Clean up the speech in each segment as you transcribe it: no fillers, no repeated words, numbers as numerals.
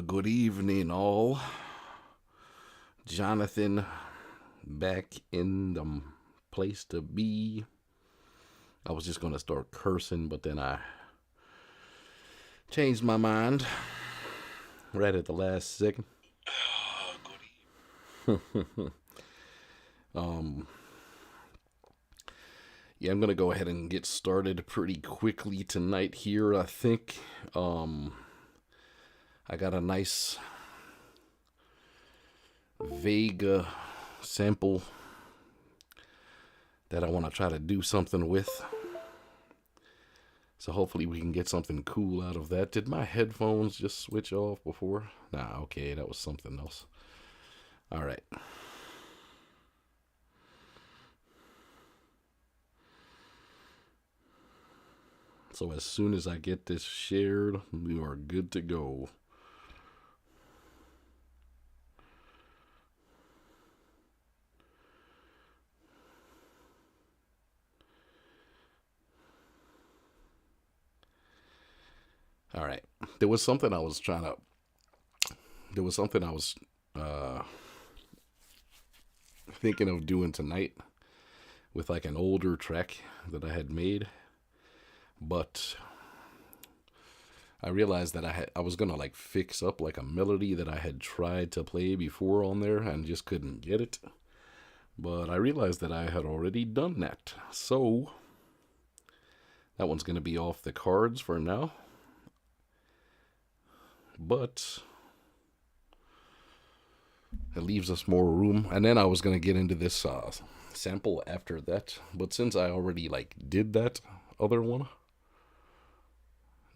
Good evening, all. Jonathan back in the place to be. I was just going to start cursing, but then I changed my mind right at the last second. um, yeah, I'm going to go ahead and get started pretty quickly tonight here, I think. I got a nice Vega sample that I want to try to do something with. So hopefully we can get something cool out of that. Did my headphones just switch off before? Nah, okay, that was something else. All right. So as soon as I get this shared, we are good to go. All right. There was something I was thinking of doing tonight with like an older track that I had made, but I realized that I was gonna like fix up like a melody that I had tried to play before on there and just couldn't get it. But I realized that I had already done that, so that one's gonna be off the cards for now. But it leaves us more room. And then I was gonna get into this sample after that, but since I already like did that other one,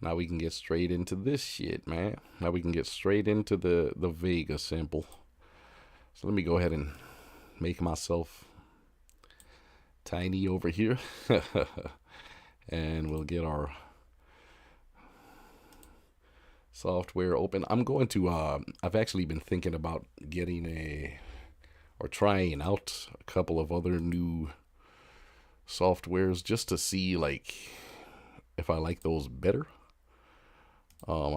now we can get straight into this shit, man. Now we can get straight into the Vega sample. So let me go ahead and make myself tiny over here. And we'll get our software open. I'm going to I've actually been thinking about getting trying out a couple of other new softwares just to see like if I like those better. I'm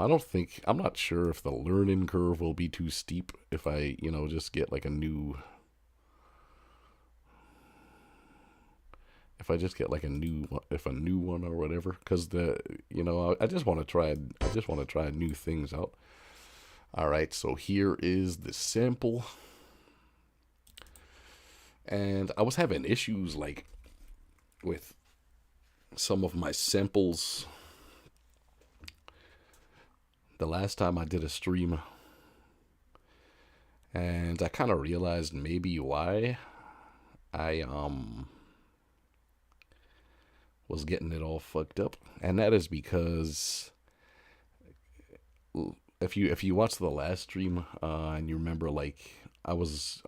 not sure if the learning curve will be too steep if I, just get like a new one or whatever, because I just want to try new things out. All right, so here is the sample, and I was having issues like with some of my samples the last time I did a stream, and I kind of realized maybe why I was getting it all fucked up, and that is because if you watch the last stream and you remember, like I was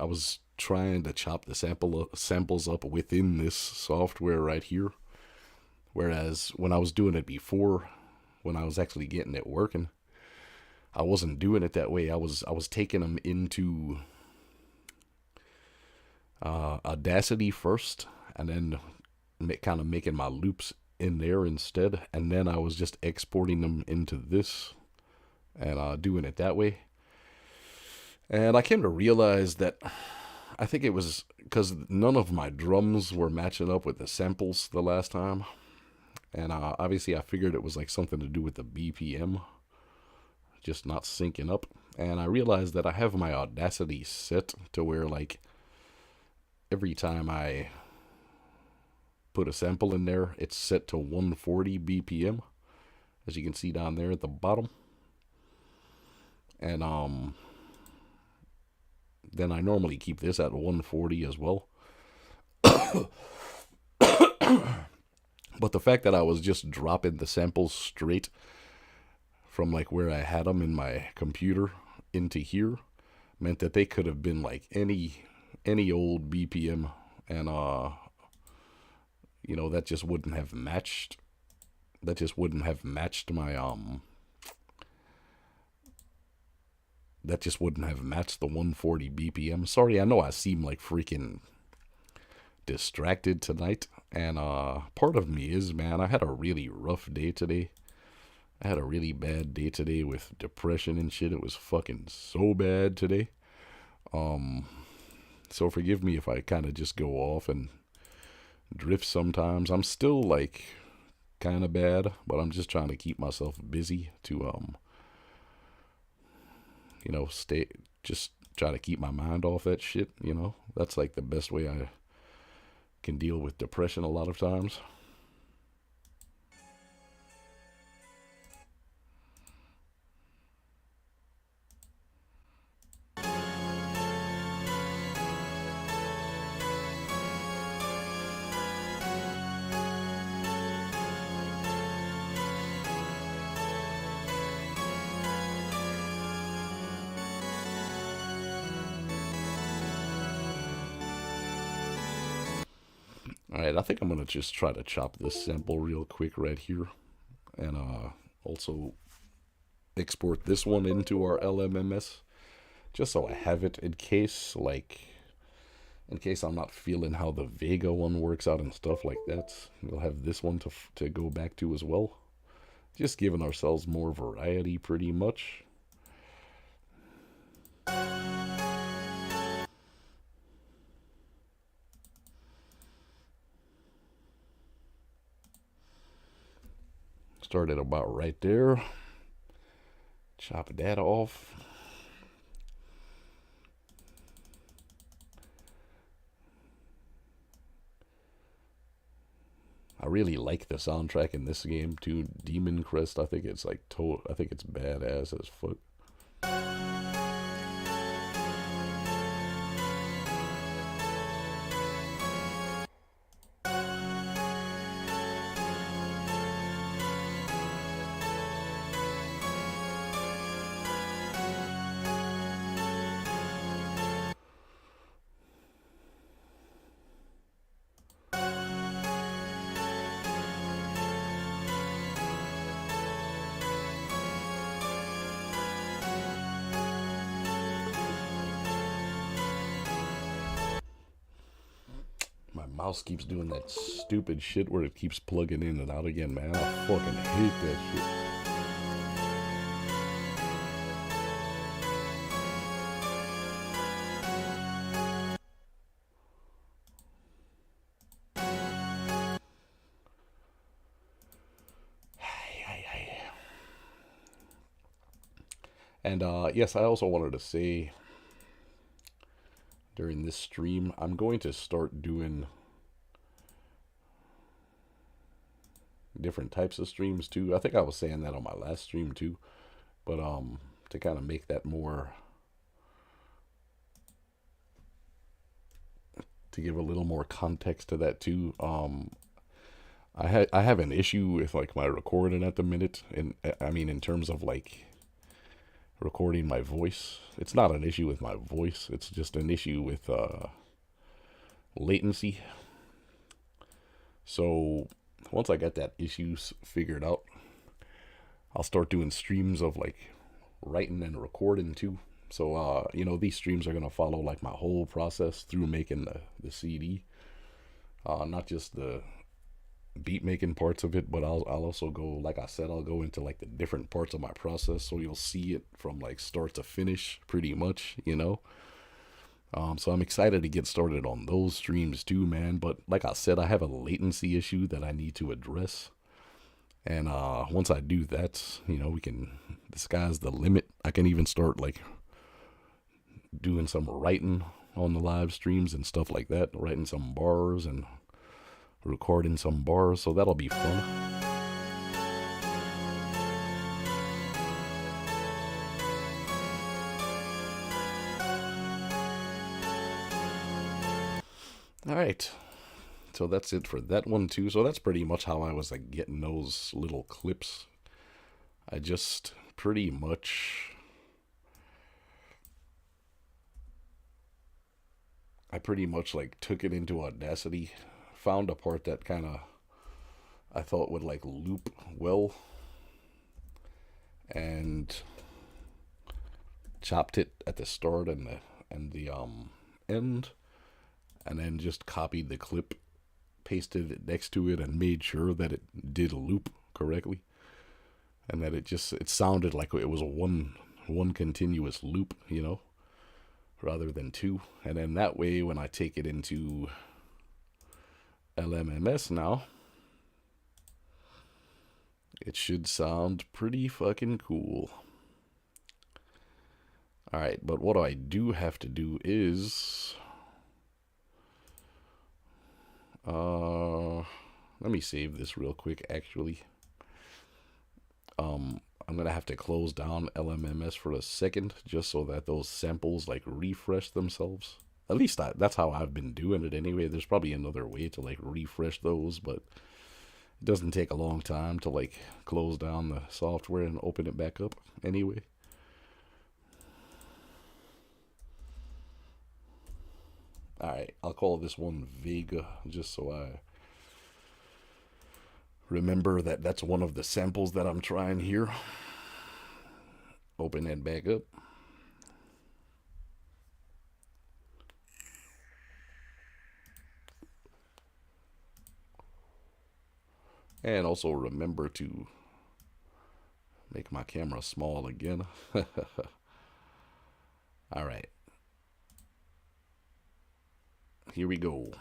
trying to chop the samples up within this software right here, whereas when I was doing it before, when I was actually getting it working, I wasn't doing it that way. I was taking them into Audacity first, and then kind of making my loops in there instead, and then I was just exporting them into this and doing it that way. And I came to realize that I think it was because none of my drums were matching up with the samples the last time, and obviously I figured it was like something to do with the BPM just not syncing up. And I realized that I have my Audacity set to where like every time I put a sample in there, it's set to 140 BPM, as you can see down there at the bottom. And then I normally keep this at 140 as well. But the fact that I was just dropping the samples straight from like where I had them in my computer into here meant that they could have been like any old BPM, and that just wouldn't have matched. That just wouldn't have matched my That just wouldn't have matched the 140 BPM. Sorry, I know I seem like freaking distracted tonight, and part of me is, man, I had a really rough day today. I had a really bad day today with depression and shit. It was fucking so bad today. Um, so forgive me if I kind of just go off and drift sometimes. I'm still like kind of bad, but I'm just trying to keep myself busy to stay just try to keep my mind off that shit, you know. That's like the best way I can deal with depression a lot of times. Alright, I think I'm gonna just try to chop this sample real quick right here and also export this one into our LMMS just so I have it in case I'm not feeling how the Vega one works out and stuff like that. We'll have this one to go back to as well. Just giving ourselves more variety pretty much. Started about right there. Chop that off. I really like the soundtrack in this game too. Demon Crest, I think it's like I think it's badass as fuck. My mouse keeps doing that stupid shit where it keeps plugging in and out again, man. I fucking hate that shit. And yes, I also wanted to say during this stream, I'm going to start doing different types of streams too. I think I was saying that on my last stream too, but to kind of make that more, to give a little more context to that too. I have an issue with like my recording at the minute, and I mean in terms of like recording my voice. It's not an issue with my voice. It's just an issue with latency. So once I get that issues figured out, I'll start doing streams of like writing and recording too. So these streams are gonna follow like my whole process through making the CD. Not just the beat making parts of it, but I'll also go, like I said, I'll go into like the different parts of my process, so you'll see it from like start to finish pretty much, you know. So I'm excited to get started on those streams too, man. But like I said, I have a latency issue that I need to address. And once I do that, the sky's the limit. I can even start like doing some writing on the live streams and stuff like that, writing some bars and recording some bars, so that'll be fun. Alright, so that's it for that one too. So that's pretty much how I was like getting those little clips. I just pretty much like took it into Audacity, found a part that kind of I thought would like loop well, and chopped it at the start and the end, and then just copied the clip, pasted it next to it, and made sure that it did loop correctly. and that it sounded like it was a one continuous loop, you know, rather than two. And then that way, when I take it into LMMS now, it should sound pretty fucking cool. Alright, but what I do have to do is... let me save this real quick, actually. I'm gonna have to close down LMMS for a second, just so that those samples, like, refresh themselves. At least that's how I've been doing it anyway. There's probably another way to, like, refresh those, but it doesn't take a long time to, like, close down the software and open it back up anyway. Alright, I'll call this one Vega, just so I remember that that's one of the samples that I'm trying here. Open that back up. And also remember to make my camera small again. Alright. Here we go.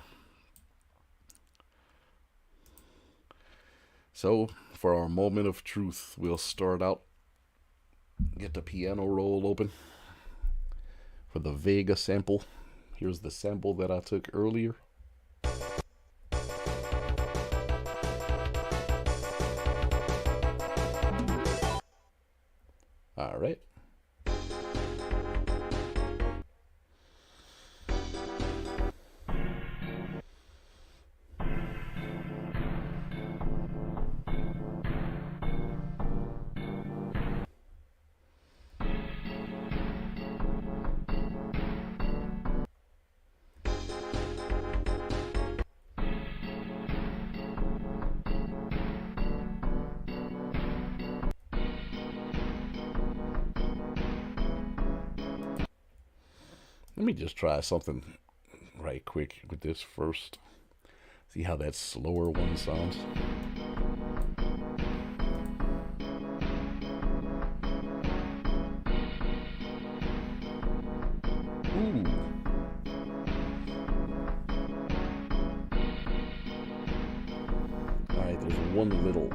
So, for our moment of truth, we'll start out, get the piano roll open for the Vega sample. Here's the sample that I took earlier. All right. Let me just try something right quick with this first. See how that slower one sounds. Ooh. Alright, there's one little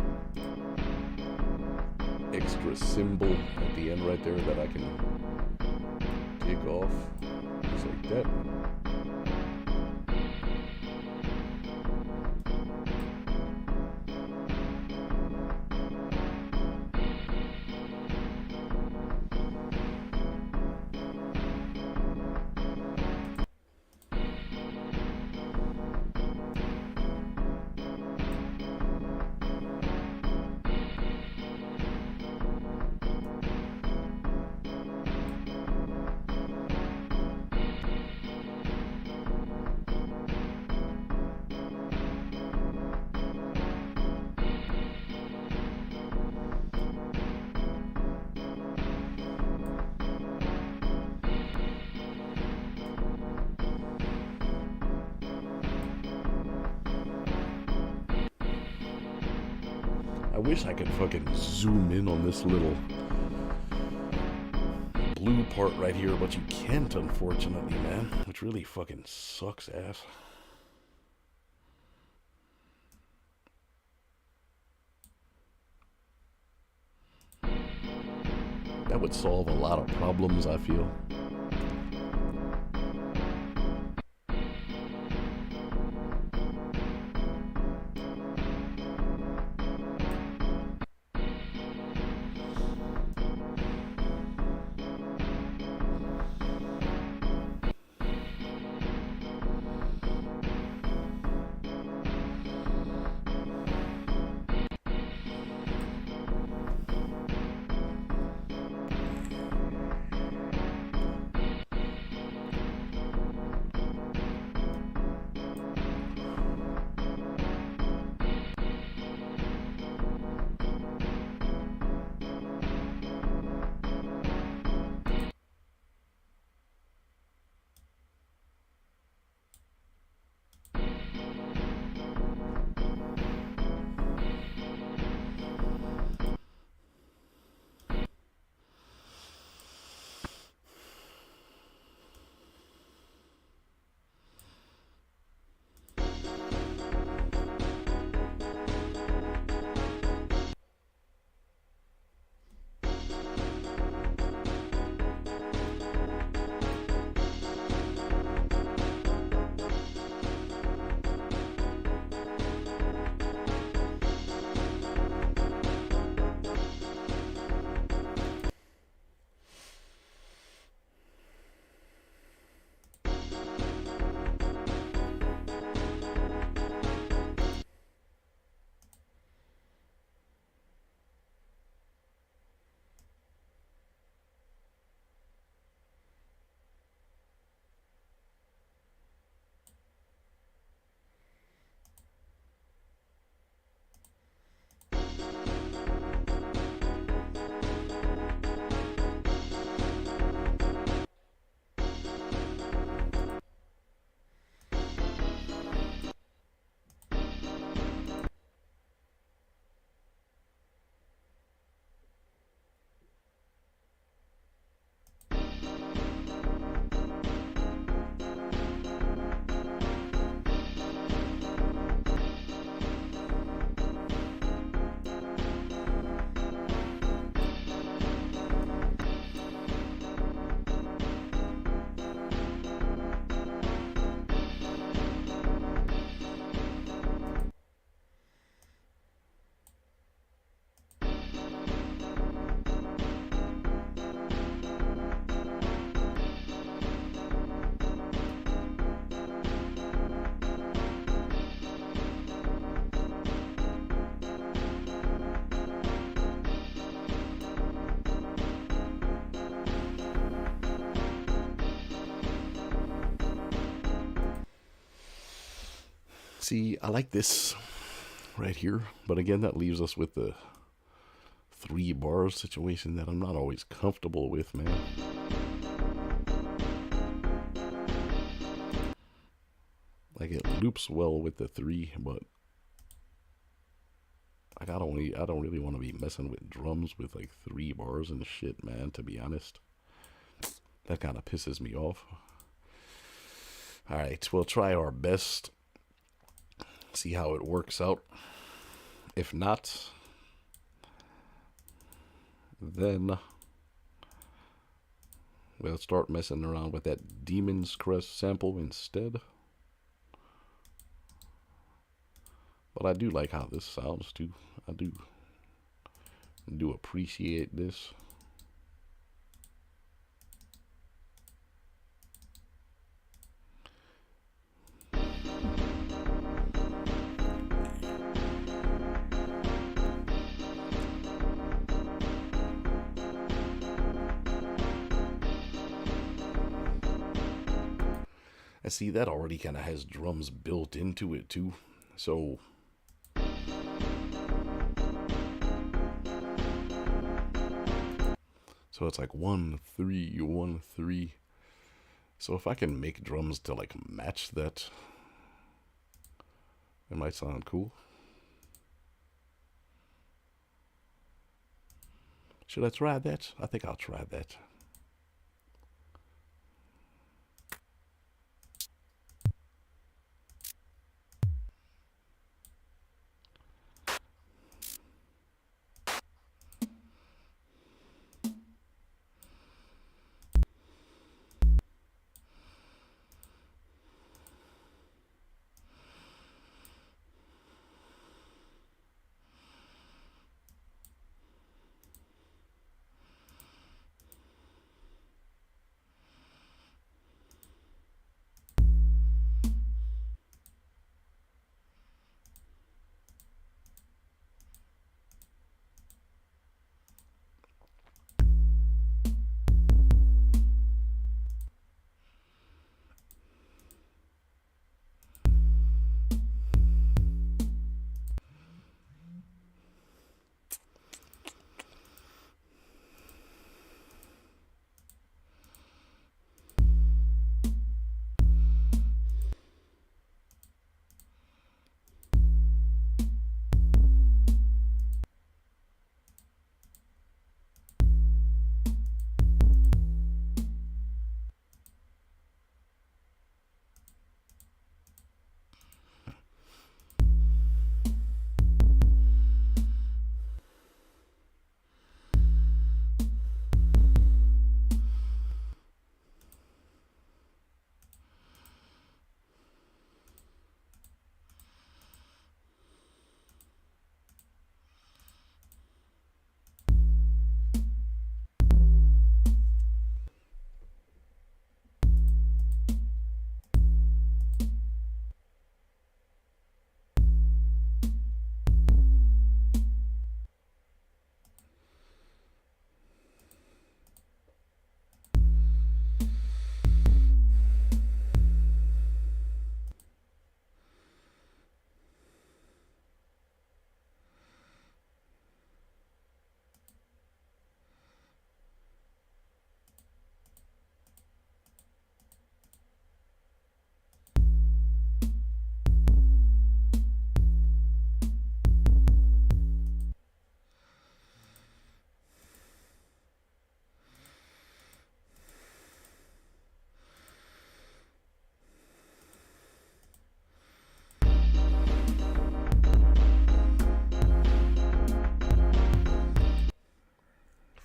extra cymbal at the end right there that I can take off. Just like that. I wish I could fucking zoom in on this little blue part right here, but you can't, unfortunately, man. Which really fucking sucks ass. That would solve a lot of problems, I feel. See, I like this right here, but again, that leaves us with the 3 bars situation that I'm not always comfortable with, man. Like, it loops well with the 3, but like, I don't really want to be messing with drums with like 3 bars and shit, man, to be honest. That kind of pisses me off. Alright, we'll try our best. See how it works out. If not, then we'll start messing around with that Demon's Crest sample instead. But I do like how this sounds too. I do appreciate this. And see, that already kind of has drums built into it too. So it's like 1 3 1 3. So if I can make drums to like match that, it might sound cool. Should I try that? I think I'll try that.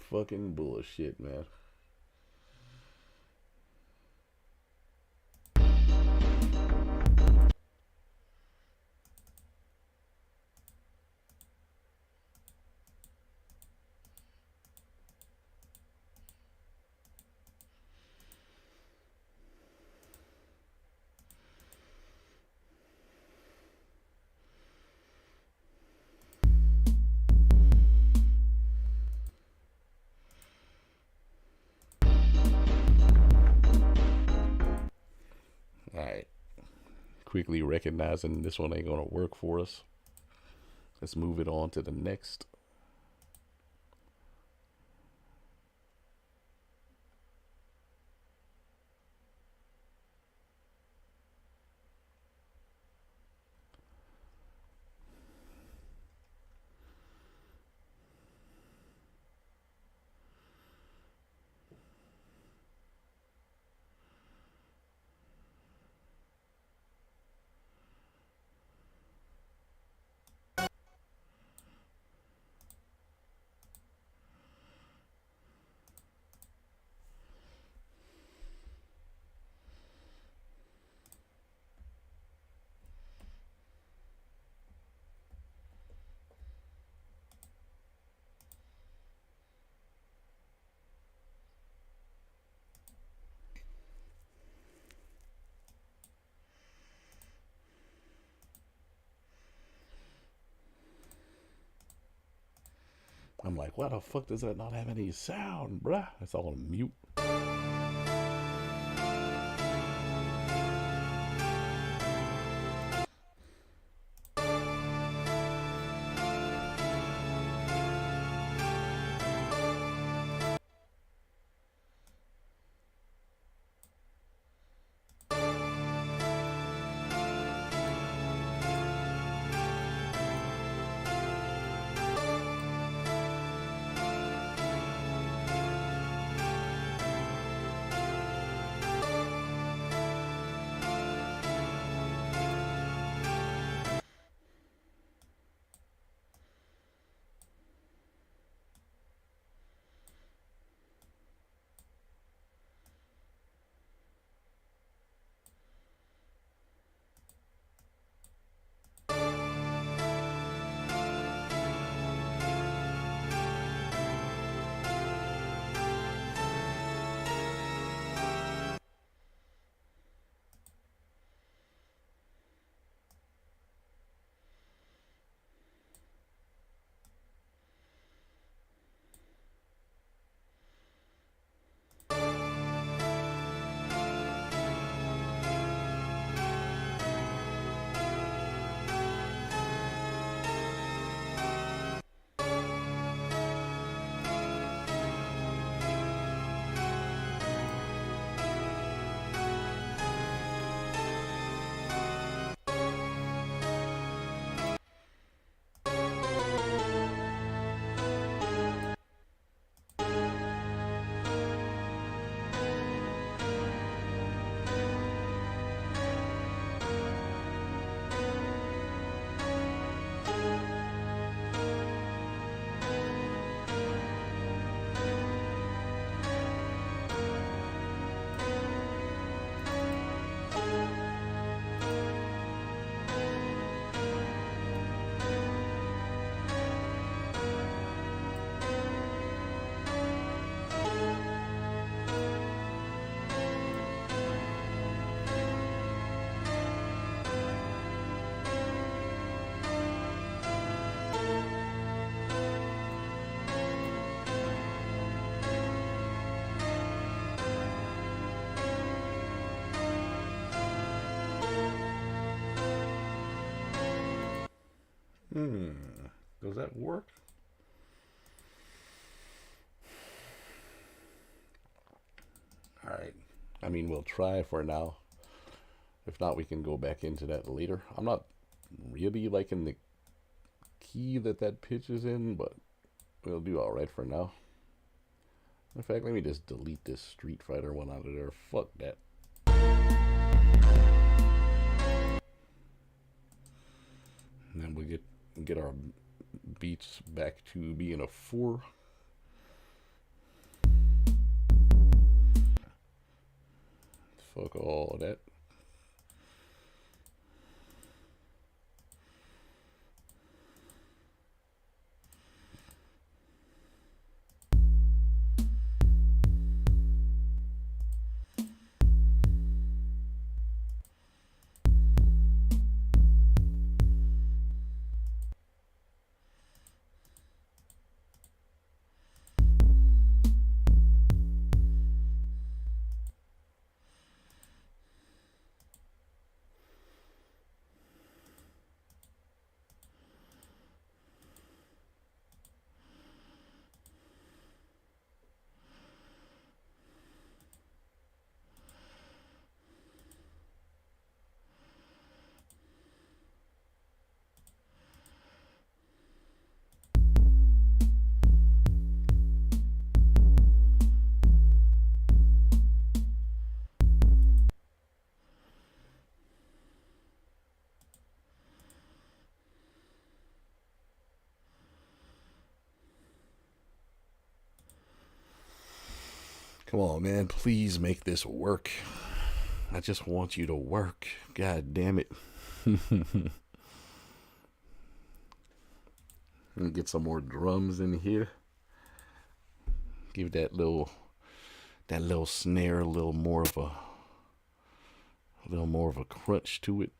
Fucking bullshit, man. quickly recognizing this one ain't gonna work for us. Let's move it on to the next. I'm like, why the fuck does that not have any sound, bruh? It's all on mute. Does that work? Alright. I mean, we'll try for now. If not, we can go back into that later. I'm not really liking the key that pitch is in, but we'll do alright for now. In fact, let me just delete this Street Fighter one out of there. Fuck that. And then we'll get our beats back to being a 4. Fuck all that. Come on, man. Please make this work. I just want you to work. God damn it. Let me get some more drums in here. Give that little snare a little more of a crunch to it.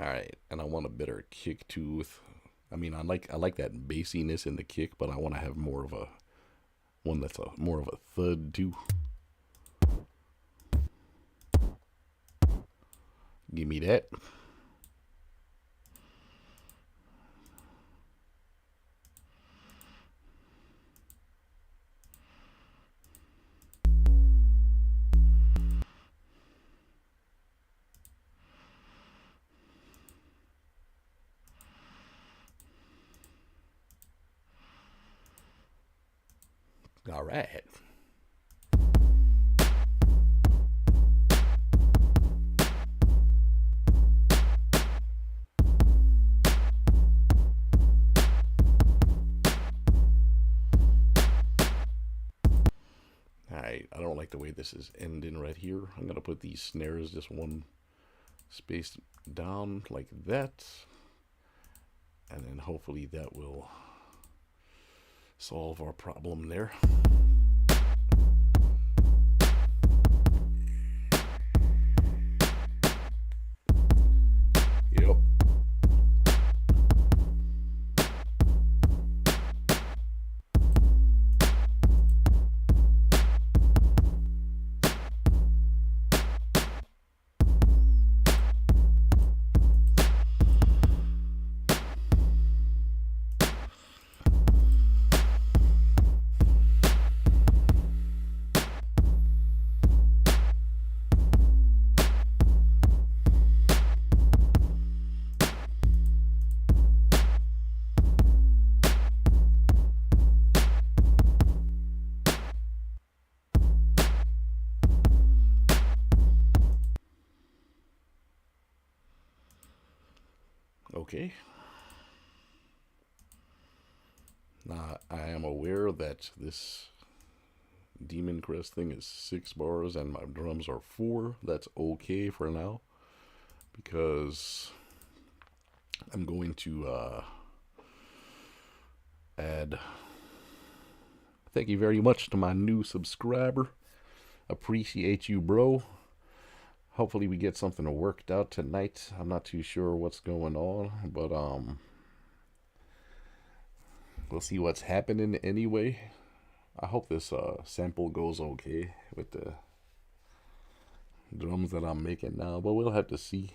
All right, and I want a better kick too. I like that bassiness in the kick, but I want to have more of a one that's more of a thud too. Give me that. All right. Alright, I don't like the way this is ending right here. I'm going to put these snares just one space down like that. And then hopefully that will solve our problem there. Yep. Okay. Now, I am aware that this Demon Crest thing is 6 bars and my drums are 4. That's okay for now, because I'm going to add, thank you very much to my new subscriber. Appreciate you, bro. Hopefully we get something worked out tonight. I'm not too sure what's going on, but we'll see what's happening anyway. I hope this sample goes okay with the drums that I'm making now, but we'll have to see.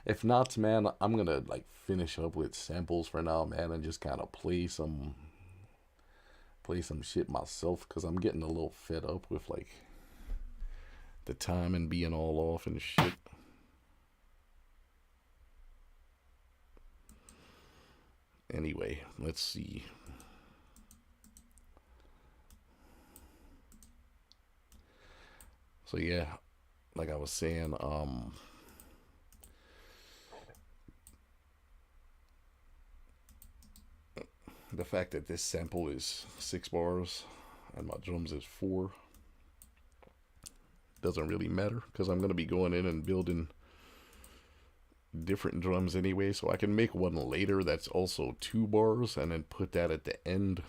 If not, man, I'm gonna like finish up with samples for now, man, and just kind of play some shit myself, because I'm getting a little fed up with like the time and being all off and shit. Anyway, let's see. So yeah, like I was saying, the fact that this sample is 6 bars and my drums is 4 doesn't really matter, because I'm going to be going in and building different drums anyway, so I can make one later that's also 2 bars and then put that at the end,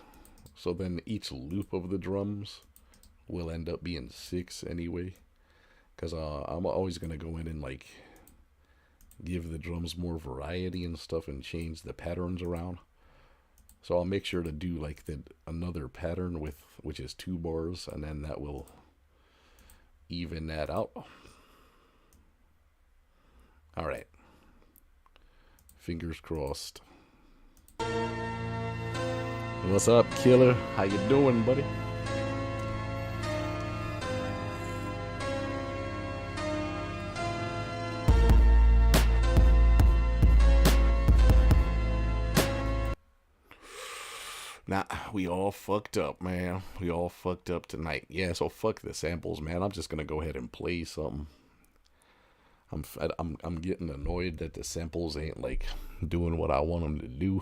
so then each loop of the drums will end up being 6 anyway, because I'm always going to go in and like give the drums more variety and stuff and change the patterns around. So I'll make sure to do like another pattern which is 2 bars, and then that will even that out. All right. Fingers crossed. What's up, Killer? How you doing, buddy? We all fucked up, man. We all fucked up tonight. Yeah, so fuck the samples, man. I'm just gonna go ahead and play something. I'm getting annoyed that the samples ain't like doing what I want them to do.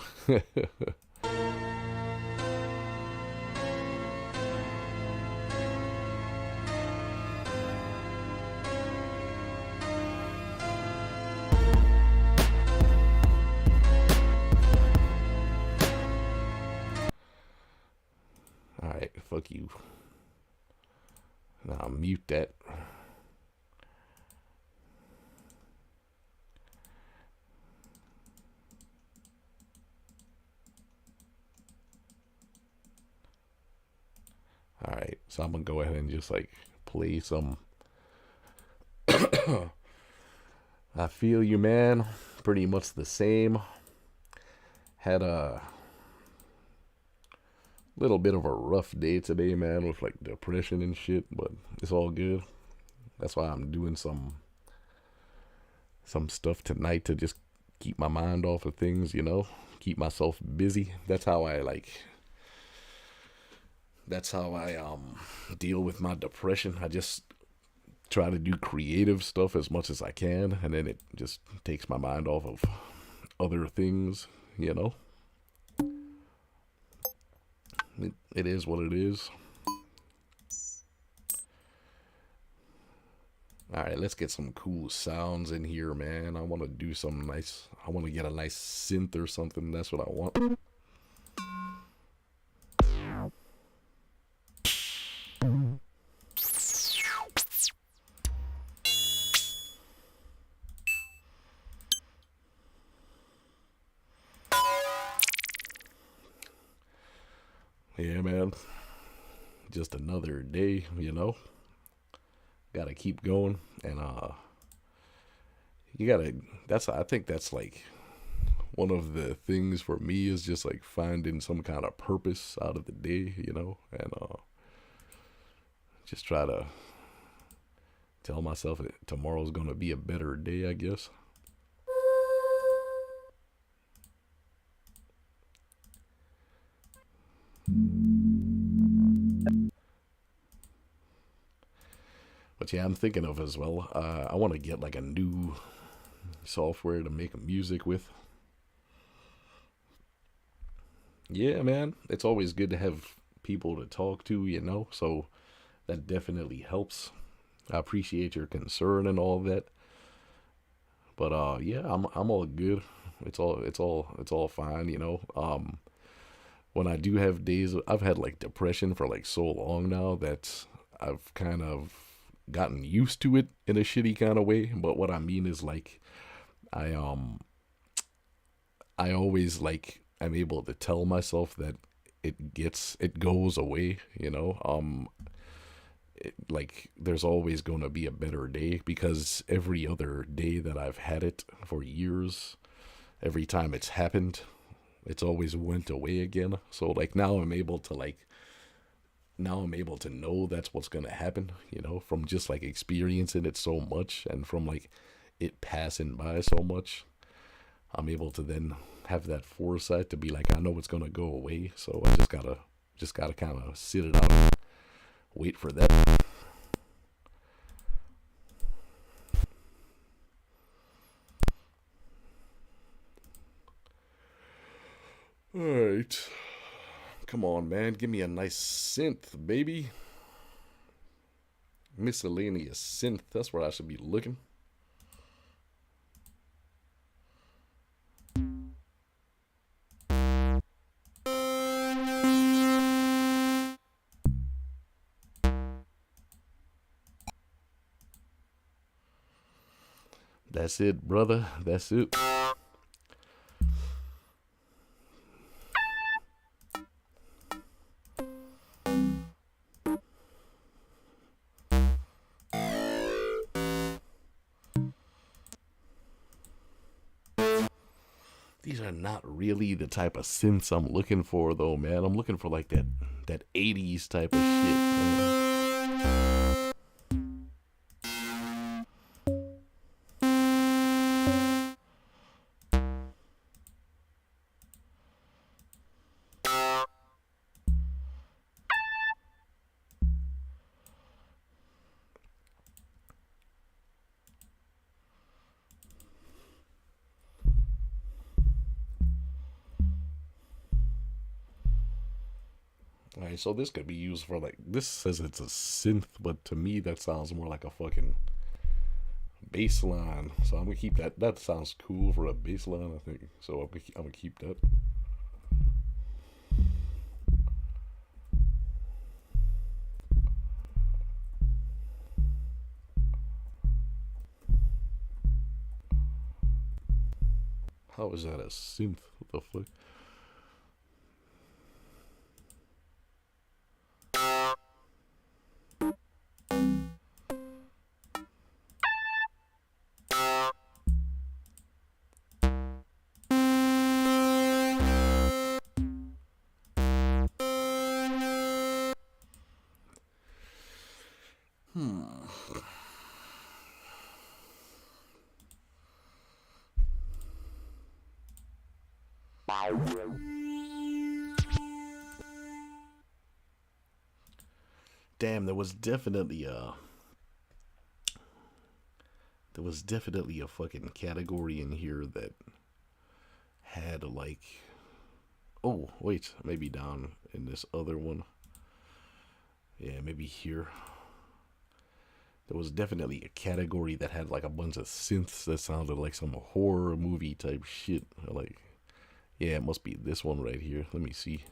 Alright, fuck you. Now mute that. Alright, so I'm gonna go ahead and just like play some. I feel you, man. Pretty much the same. Had a little bit of a rough day today, man, with like depression and shit, but it's all good. That's why I'm doing some stuff tonight to just keep my mind off of things, you know, keep myself busy. That's how I deal with my depression. I just try to do creative stuff as much as I can, and then it just takes my mind off of other things, you know. It is what it is. Alright, let's get some cool sounds in here, man. I want to do some nice, I want to get a nice synth or something. That's what I want. Yeah, man. Just another day, you know. Gotta keep going, and you gotta. I think that's like one of the things for me is just like finding some kind of purpose out of the day, you know, and just try to tell myself that tomorrow's gonna be a better day, I guess. But yeah, I'm thinking of as well. I want to get like a new software to make music with. Yeah, man, it's always good to have people to talk to, you know. So that definitely helps. I appreciate your concern and all that. But yeah, I'm all good. It's all fine, you know. When I do have days, I've had like depression for like so long now that I've kind of gotten used to it in a shitty kind of way. But what I mean is like I I always like I'm able to tell myself that it goes away, you know. Like there's always going to be a better day because every other day that I've had it for years, every time it's happened, it's always went away again. So like now I'm able to know that's what's gonna happen, you know, from just like experiencing it so much and from like it passing by so much. I'm able to then have that foresight to be like, I know it's gonna go away, so I just gotta kind of sit it out, and wait for that. All right, come on, man, give me a nice synth, baby. Miscellaneous synth. That's where I should be looking. That's it, brother. That's it. These are not really the type of synths I'm looking for, though, man. I'm looking for like that 80s type of shit, man. Alright, so this could be used for like, this says it's a synth, but to me that sounds more like a fucking bass line. So I'm gonna keep that. That sounds cool for a bass line, I think. So I'm gonna keep that. How is that a synth? What the fuck? Damn, there was definitely a fucking category in here that had like, oh wait, maybe down in this other one. Yeah, maybe here. There was definitely a category that had like a bunch of synths that sounded like some horror movie type shit. Like, yeah, it must be this one right here. Let me see.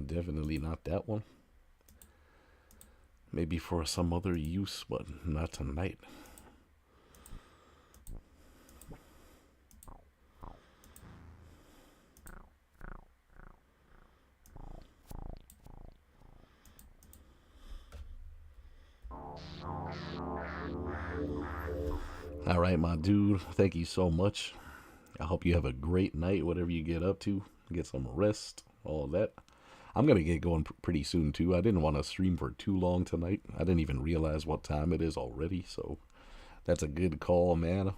Definitely not that one. Maybe for some other use, but not tonight. All right, my dude. Thank you so much. I hope you have a great night, whatever you get up to. Get some rest, all that. I'm going to get going pretty soon, too. I didn't want to stream for too long tonight. I didn't even realize what time it is already, so that's a good call, man.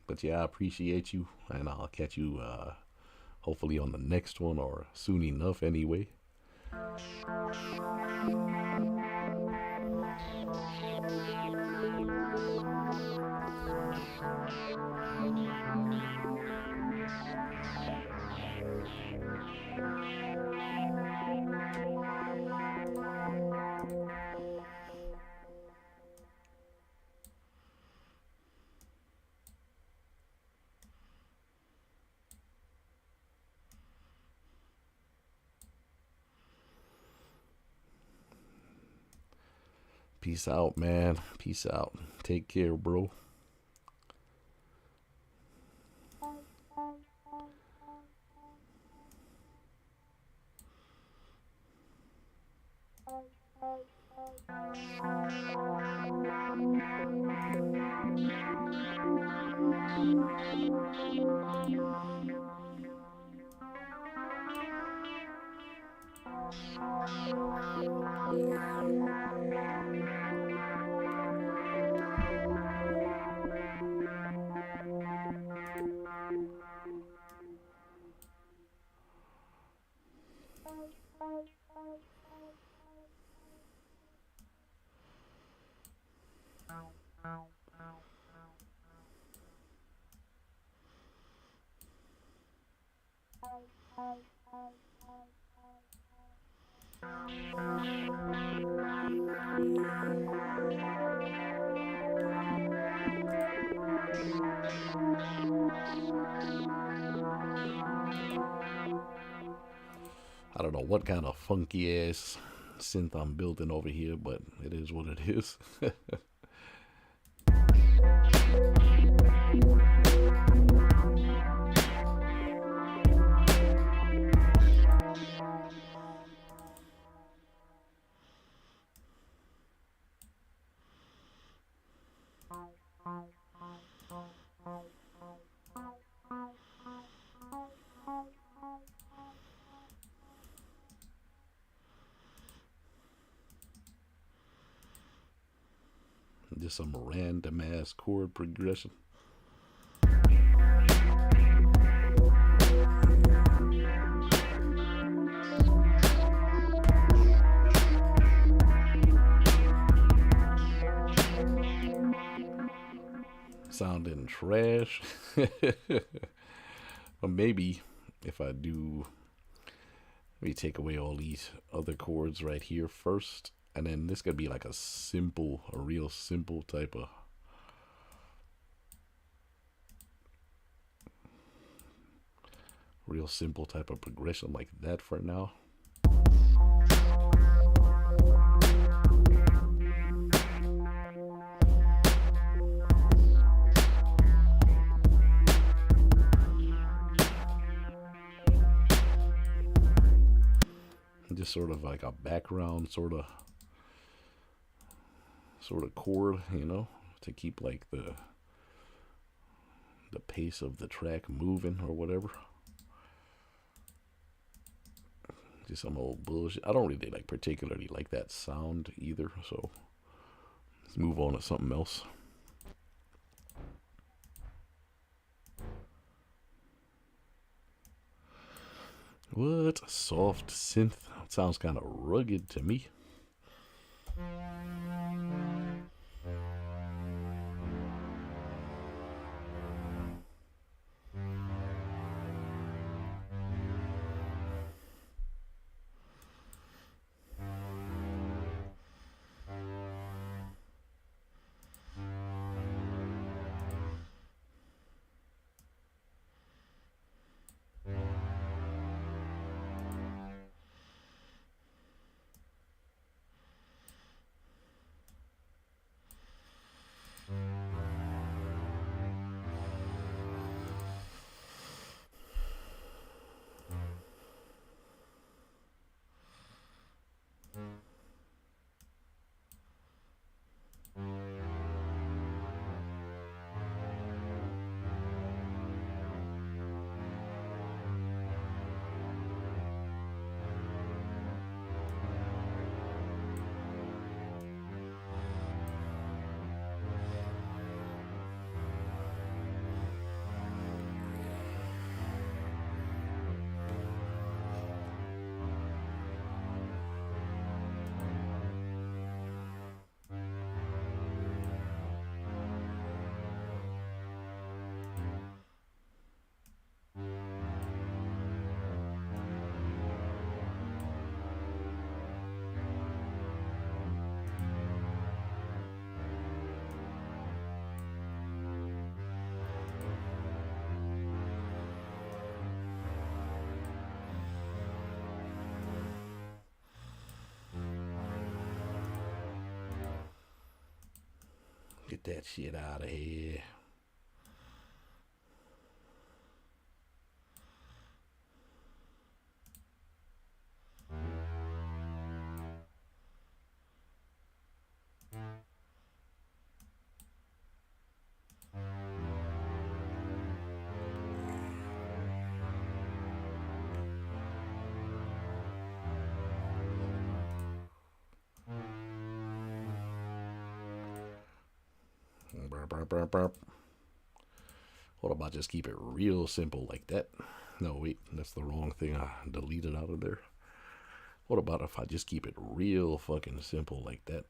But yeah, I appreciate you, and I'll catch you hopefully on the next one or soon enough anyway. Peace out, man. Peace out. Take care, bro. I don't know what kind of funky ass synth I'm building over here, but it is what it is. Just some random ass chord progression. sounding trash. But maybe if I do, let me take away all these other chords right here first, and then this could be like a real simple type of progression like that for now. Just sort of like a background sort of chord, you know, to keep like the pace of the track moving or whatever. Just some old bullshit. I don't really like particularly like that sound either, so let's move on to something else. What? Soft synth? It sounds kind of rugged to me. Get that shit out of here. What about just keep it real simple like that? No, wait, that's the wrong thing. I deleted out of there. What about if I just keep it real fucking simple like that?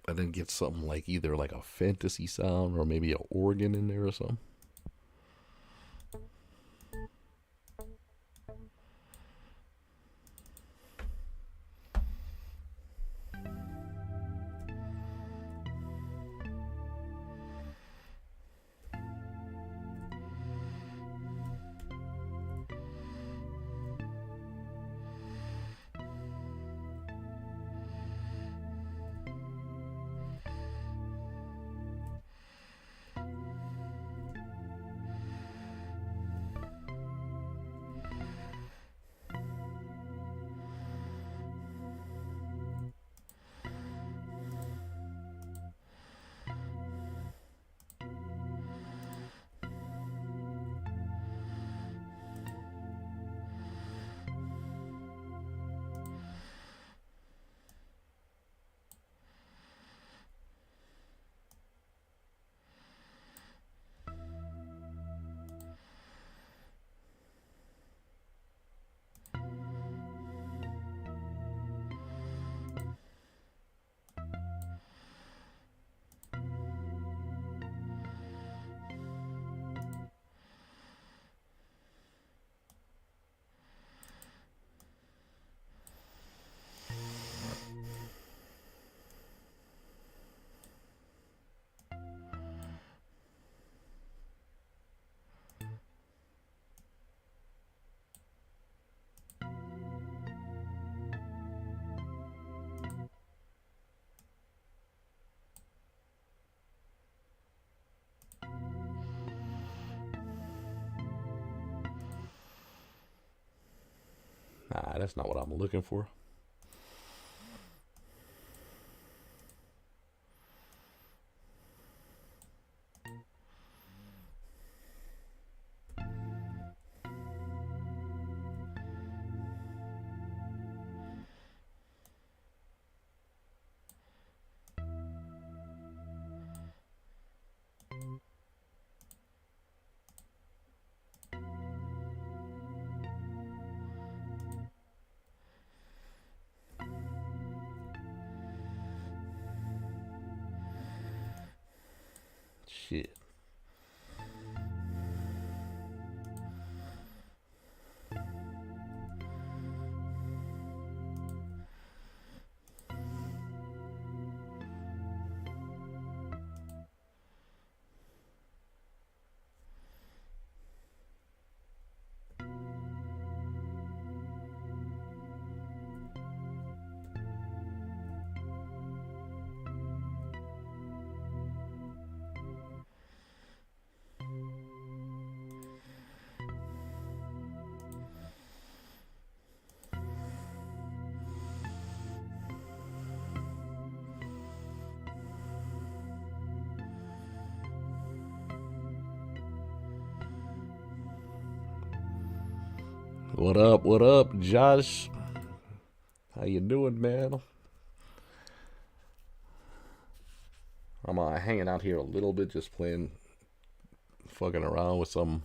and then get something like either like a fantasy sound or maybe an organ in there or something. Nah, that's not what I'm looking for. Shit. What up? What up, Josh? How you doing, man? I'm hanging out here a little bit, just playing, fucking around with some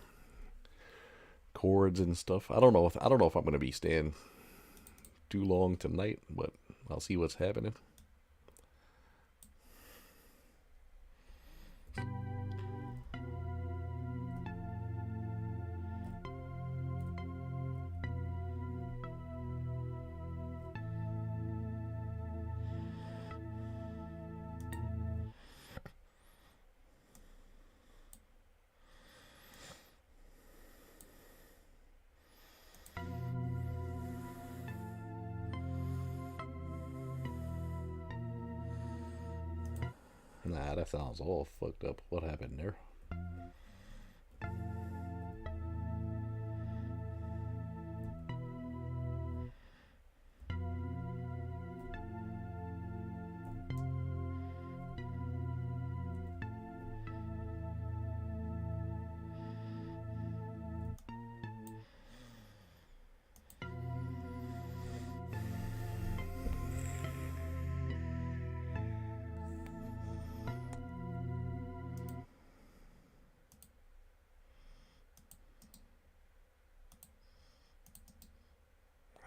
chords and stuff. I don't know if I'm gonna be staying too long tonight, but I'll see what's happening. Nah, that sounds all fucked up. What happened there?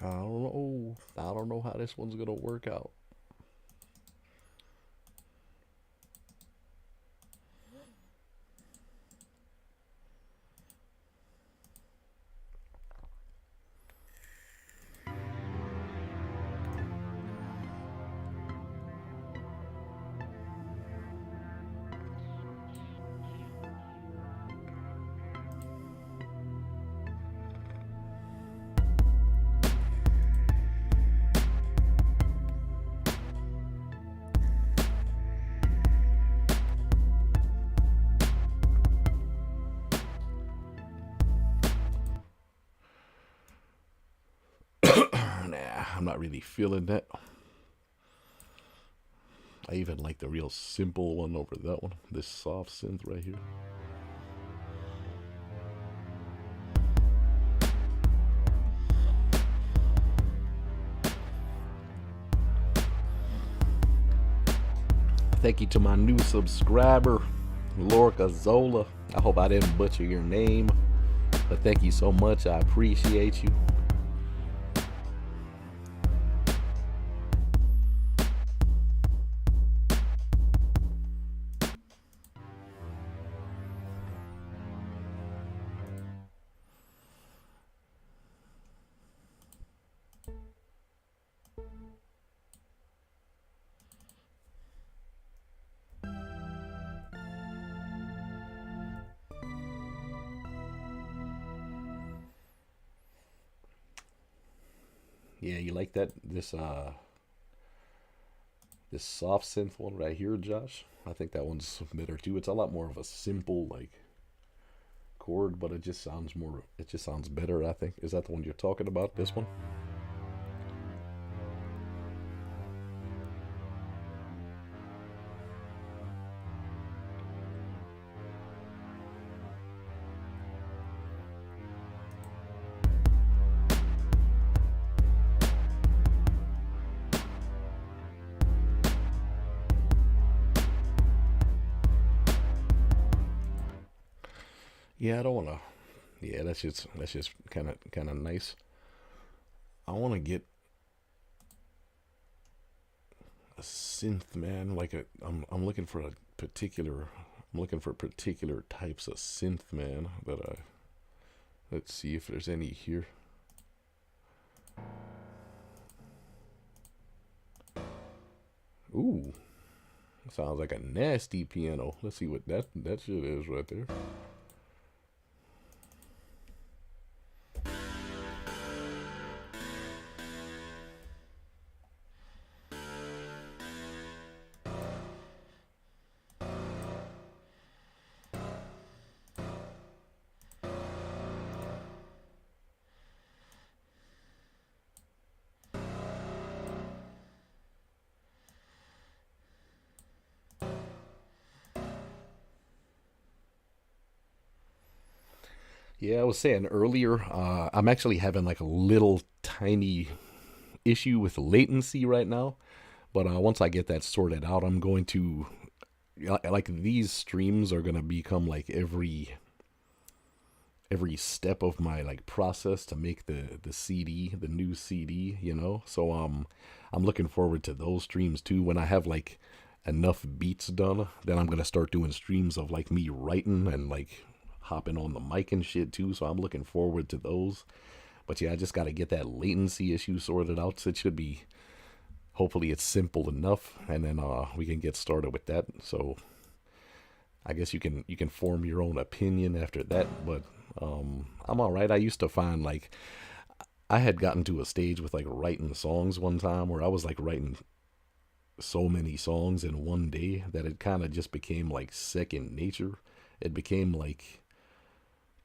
I don't know. I don't know how this one's gonna work out. I'm not really feeling that. I even like the real simple one over that one. This soft synth right here. Thank you to my new subscriber, Lorca Zola. I hope I didn't butcher your name, but thank you so much. I appreciate you. Yeah, you like that? This soft synth one right here, Josh. I think that one's better too. It's a lot more of a simple like chord, but it just sounds more. It just sounds better. I think. Is that the one you're talking about? This one? Yeah, I don't wanna. Yeah, that's just kind of nice. I want to get a synth, man. Like I'm looking for a particular. I'm looking for particular types of synth, man. That I Let's see if there's any here. Ooh, sounds like a nasty piano. Let's see what that shit is right there. Yeah, I was saying earlier, I'm actually having like a little tiny issue with latency right now. But once I get that sorted out, I'm going to like these streams are gonna become like every step of my like process to make the CD, the new CD, you know. So I'm looking forward to those streams too. When I have like enough beats done, then I'm gonna start doing streams of like me writing and like hopping on the mic and shit too. So I'm looking forward to those. But yeah, I just gotta get that latency issue sorted out. So it should be, hopefully it's simple enough, and then we can get started with that. So I guess you can form your own opinion after that. But I'm all right. I used to find like I had gotten to a stage with like writing songs one time where I was like writing so many songs in one day that it kind of just became like second nature. It became like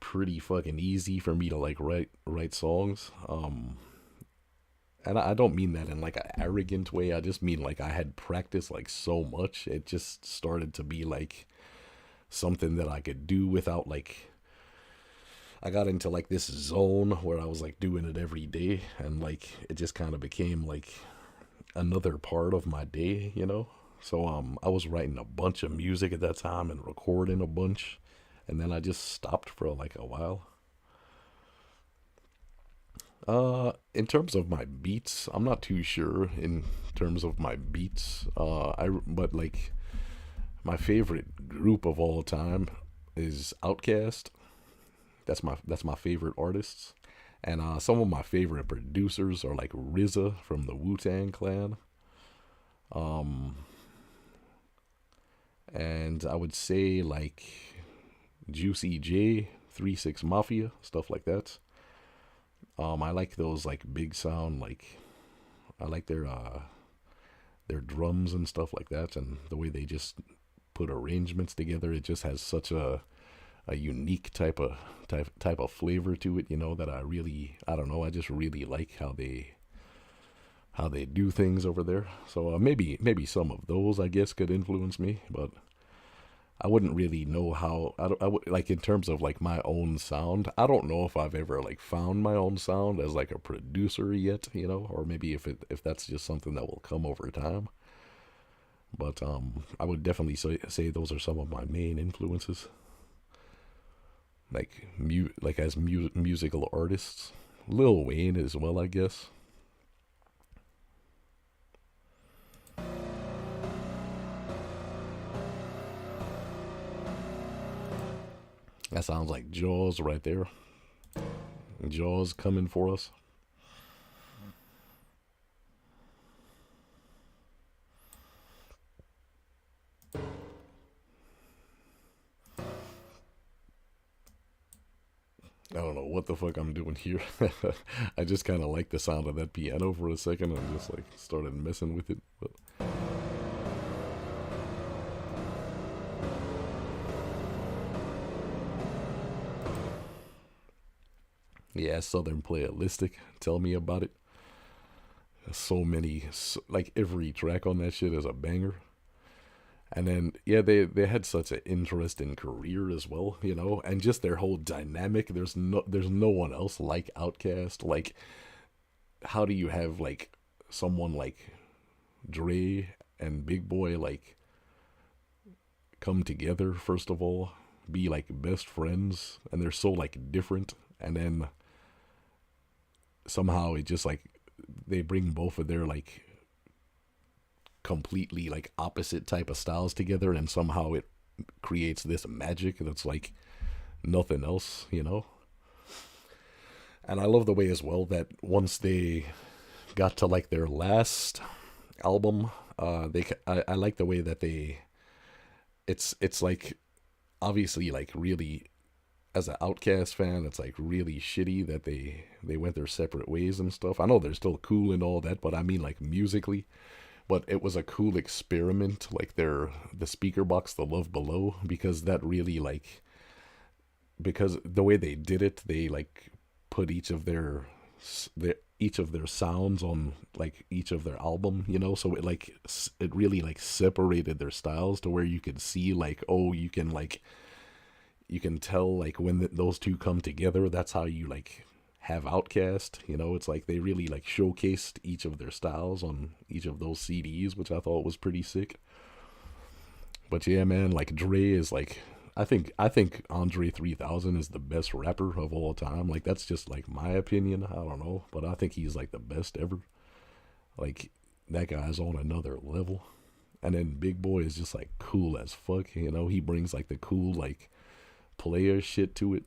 pretty fucking easy for me to like write songs. And I don't mean that in like an arrogant way. I just mean like I had practiced like so much. It just started to be like something that I could do without like I got into like this zone where I was like doing it every day, and like it just kind of became like another part of my day, you know? So I was writing a bunch of music at that time and recording a bunch, and then I just stopped for like a while. In terms of my beats, I'm not too sure in terms of my beats. But like my favorite group of all time is Outkast. That's my favorite artists, and some of my favorite producers are like RZA from the Wu-Tang Clan. Um, and I would say like Juicy J, 3 6 Mafia, stuff like that. I like those like big sound, like I like their drums and stuff like that, and the way they just put arrangements together. It just has such a unique type of flavor to it, you know, that I don't know, I just really like how they how they do things over there. So maybe some of those I guess could influence me, but I wouldn't really know how. I would like in terms of like my own sound. I don't know if I've ever like found my own sound as like a producer yet, or maybe if that's just something that will come over time. But I would definitely say those are some of my main influences, like as musical artists. Lil Wayne as well, I guess. That sounds like Jaws right there. Jaws coming for us. I don't know what the fuck I'm doing here. I just kind of like the sound of that piano for a second and just like started messing with it. But yeah, Southern Playalistic. Tell me about it. So many, like every track on that shit is a banger. And then yeah, they had such an interesting career as well, and just their whole dynamic. There's no one else like Outkast. Like, how do you have like someone like Dre and Big Boy like come together first of all, be like best friends, and they're so like different, and then somehow it just like they bring both of their like completely like opposite type of styles together, and somehow it creates this magic that's like nothing else. And I love the way as well that once they got to like their last album, I like the way that it's like obviously like really, as an Outcast fan, it's like really shitty that they went their separate ways and stuff. I know they're still cool and all that, but I mean like musically. But it was a cool experiment, like the speaker box, the Love Below, because that really like, because the way they did it, they like put each of their sounds on like each of their album. So it like it really like separated their styles to where you could see like, oh, you can tell like when those two come together, that's how you like have Outcast. It's like they really like showcased each of their styles on each of those CDs, which I thought was pretty sick. But yeah, man, like Dre is like, I think Andre 3000 is the best rapper of all time. Like that's just like my opinion. I don't know, but I think he's like the best ever. Like that guy's on another level. And then Big Boy is just like cool as fuck. He brings like the cool like player shit to it.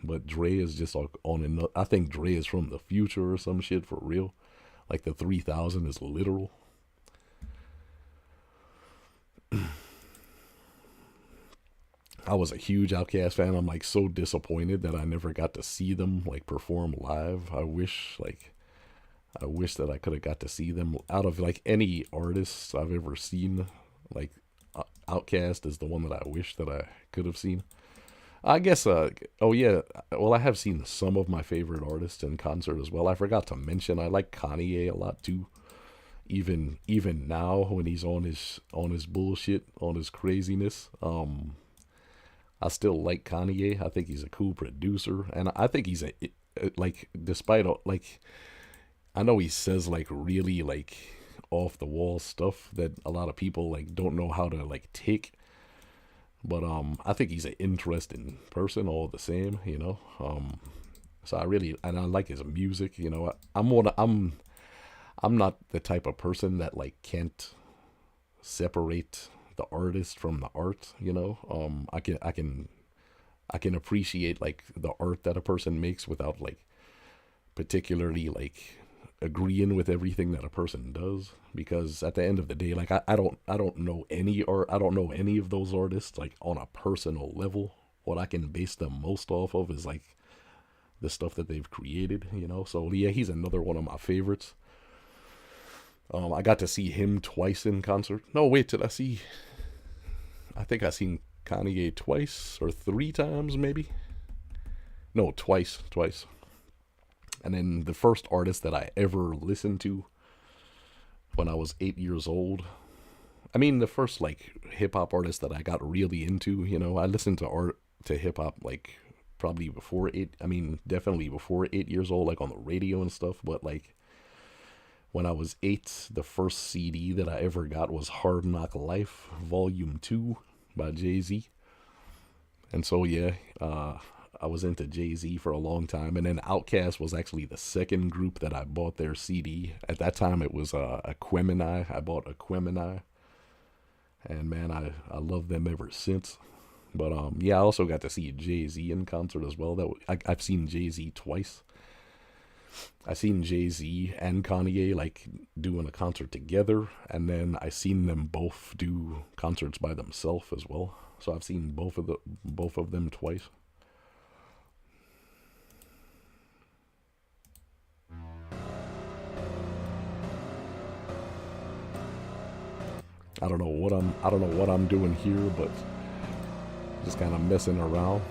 But Dre is just like on another. I think Dre is from the future or some shit for real. Like the 3000 is literal. I was a huge Outkast fan. I'm like so disappointed that I never got to see them like perform live. I wish that I could have got to see them. Out of like any artists I've ever seen, like Outkast is the one that I wish that I could have seen. I guess oh yeah, well I have seen some of my favorite artists in concert as well. I forgot to mention I like Kanye a lot too. Even now when he's on his bullshit, on his craziness. I still like Kanye. I think he's a cool producer, and I think he's like, despite all, like, I know he says like really like off the wall stuff that a lot of people like don't know how to like take, but I think he's an interesting person all the same. So I like his music. I'm not the type of person that like can't separate the artist from the art. I can appreciate like the art that a person makes without like particularly like agreeing with everything that a person does, because at the end of the day, like I don't know any art. I don't know any of those artists like on a personal level. What I can base them most off of is like the stuff that they've created. So yeah, he's another one of my favorites. I got to see him twice in concert. No, wait, did I see? I think I seen Kanye twice or three times, maybe. No, twice. And then the first artist that I ever listened to when I was 8 years old. I mean, the first like hip hop artist that I got really into, I listened to hip hop like probably before eight. I mean, definitely before 8 years old, like on the radio and stuff. But like when I was eight, the first CD that I ever got was Hard Knock Life Volume 2 by Jay Z. And so, yeah, I was into Jay Z for a long time. And then Outkast was actually the second group that I bought their CD. At that time, it was Aquemini. I bought Aquemini. And man, I love them ever since. But yeah, I also got to see Jay Z in concert as well. I've seen Jay Z twice. I seen Jay Z and Kanye like doing a concert together, and then I seen them both do concerts by themselves as well. So I've seen both of them twice. I don't know what I'm doing here, but just kind of messing around.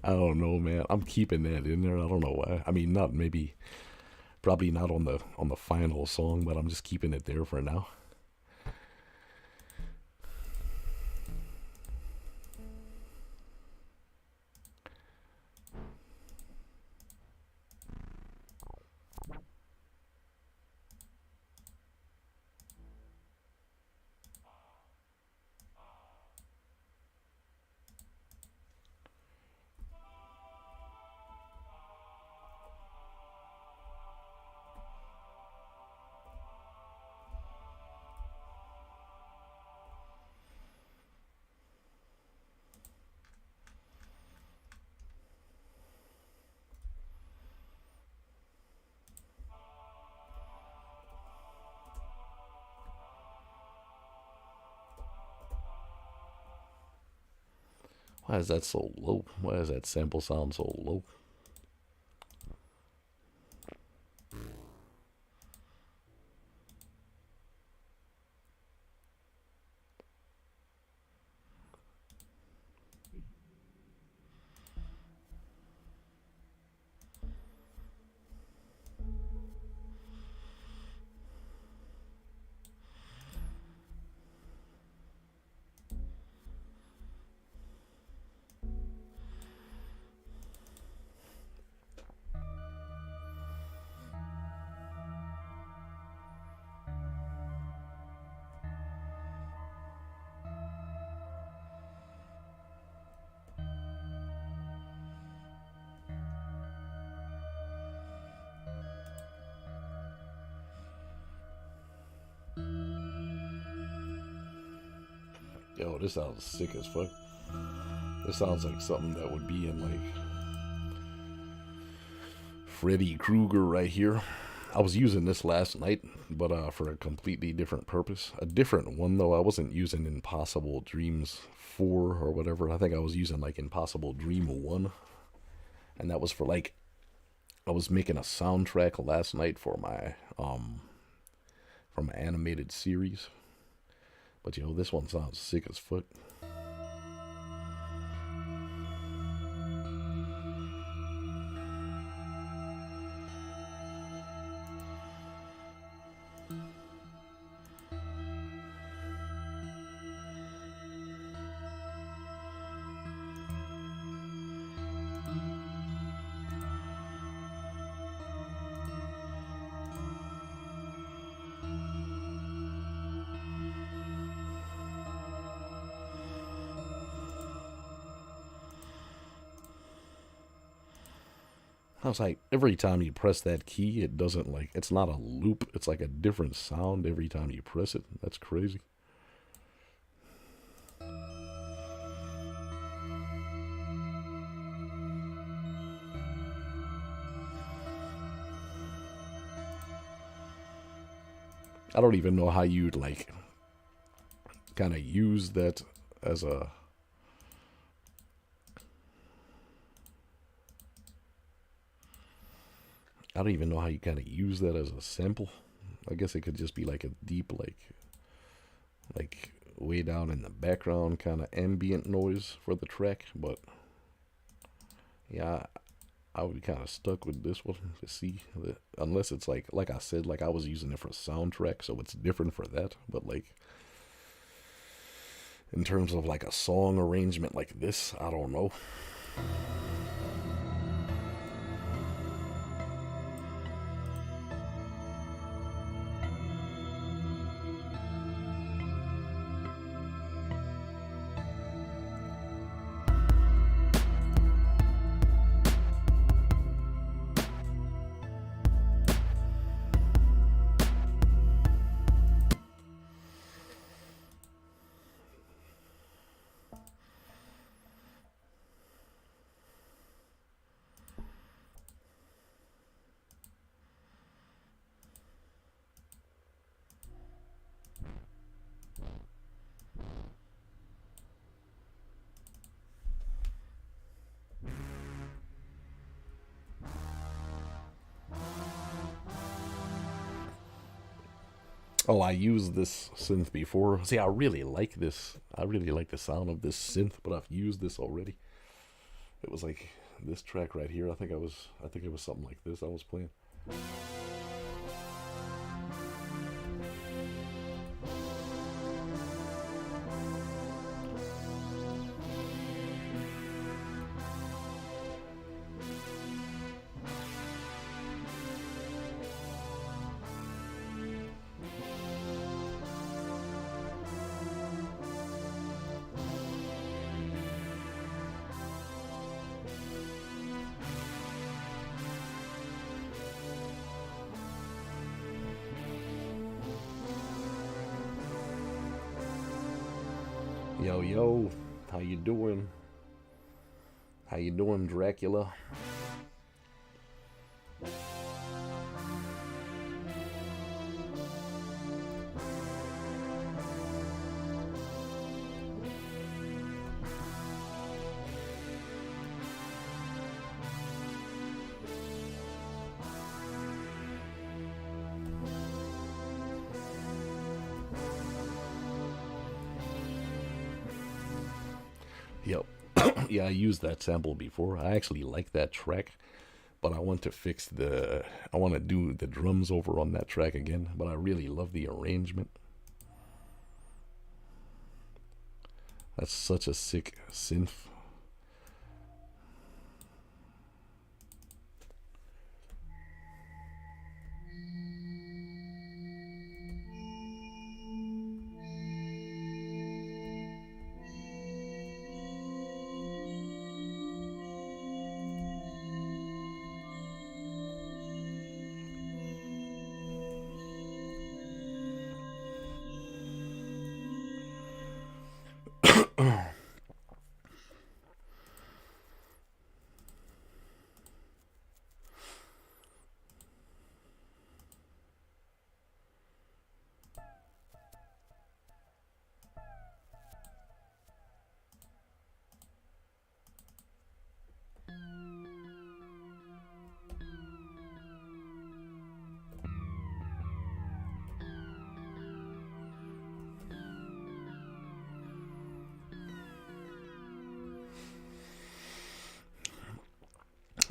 I don't know, man. I'm keeping that in there. I don't know why. I mean, not maybe, probably not on the final song, but I'm just keeping it there for now. Why is that so low? Why does that sample sound so low? Yo, this sounds sick as fuck. This sounds like something that would be in like Freddy Krueger right here. I was using this last night, but for a completely different purpose. A different one though. I wasn't using Impossible Dreams 4 or whatever. I think I was using like Impossible Dream 1. And that was for like I was making a soundtrack last night for my animated series. But yo, this one sounds sick as fuck. I was like, every time you press that key, it doesn't like, it's not a loop. It's like a different sound every time you press it. That's crazy. I don't even know how you'd like kind of use that as a. I don't even know how you kind of use that as a sample. I guess it could just be like a deep, like way down in the background kind of ambient noise for the track. But yeah, I would be kind of stuck with this one to see that, unless it's like I said, like I was using it for soundtrack, so it's different for that. But like in terms of like a song arrangement like this, I don't know. Oh, I used this synth before. See, I really like this. I really like the sound of this synth, but I've used this already. It was like this track right here. I think it was something like this I was playing. Yo, yo, how you doing? How you doing, Dracula? Yep. Yeah, I used that sample before. I actually like that track, but I want to I want to do the drums over on that track again, but I really love the arrangement. That's such a sick synth.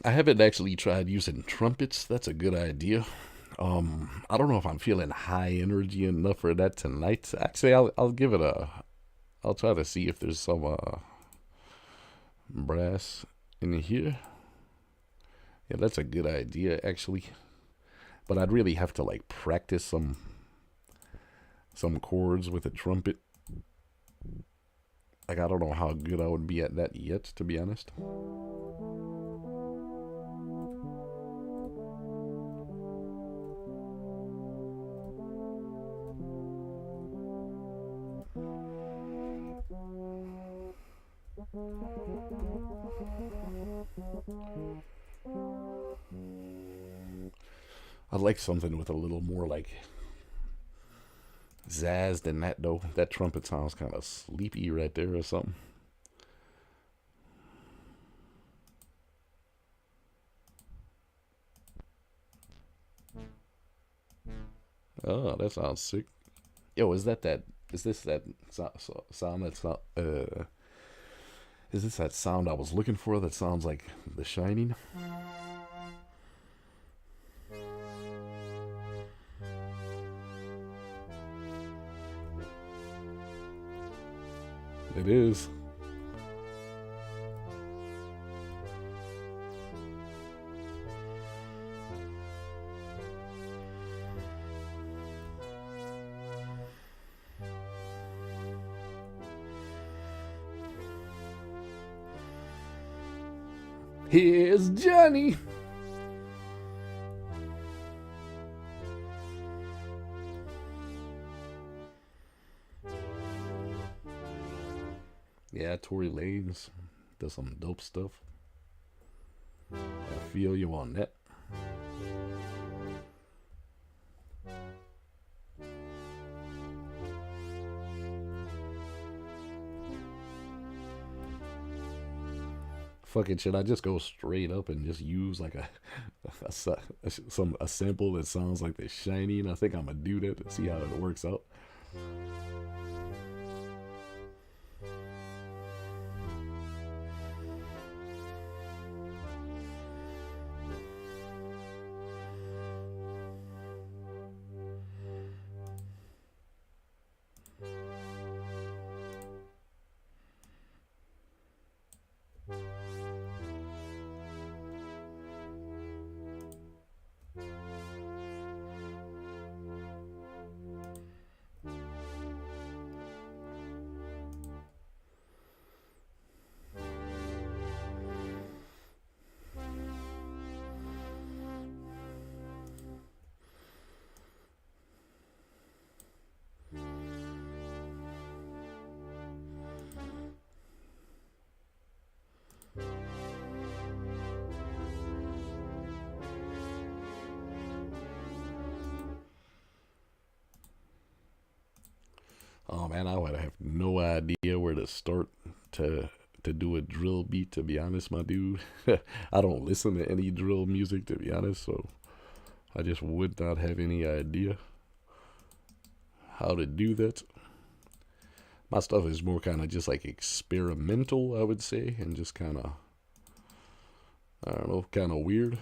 I haven't actually tried using trumpets. That's a good idea. I don't know if I'm feeling high energy enough for that tonight. Actually, I'll give it a. I'll try to see if there's some brass in here. Yeah, that's a good idea actually. But I'd really have to like practice some chords with a trumpet. Like I don't know how good I would be at that yet, to be honest. I like something with a little more like zazz than that though. That trumpet sounds kind of sleepy right there or something. Oh, that sounds sick. Yo, is that that? Is this that sound that's not? Is this that sound I was looking for? That sounds like The Shining. It is. Here's Johnny. Yeah, Tory Lanez does some dope stuff. I feel you on that. Fucking should I just go straight up and just use like a sample that sounds like The Shining? I think I'm gonna do that to see how it works out. Oh man, I would have no idea where to start to to do a drill beat. To be honest, my dude, I don't listen to any drill music to be honest, so I just would not have any idea how to do that. My stuff is more kind of just like experimental, I would say, and just kind of I don't know, kind of weird.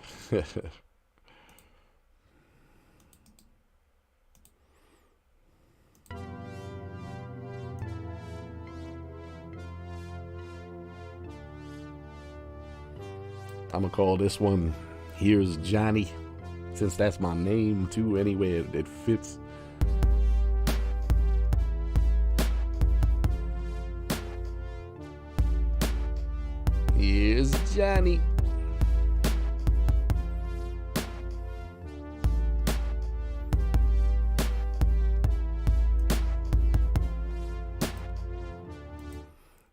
I'm gonna call this one Here's Johnny, since that's my name too. Anyway, it fits. Here's Johnny.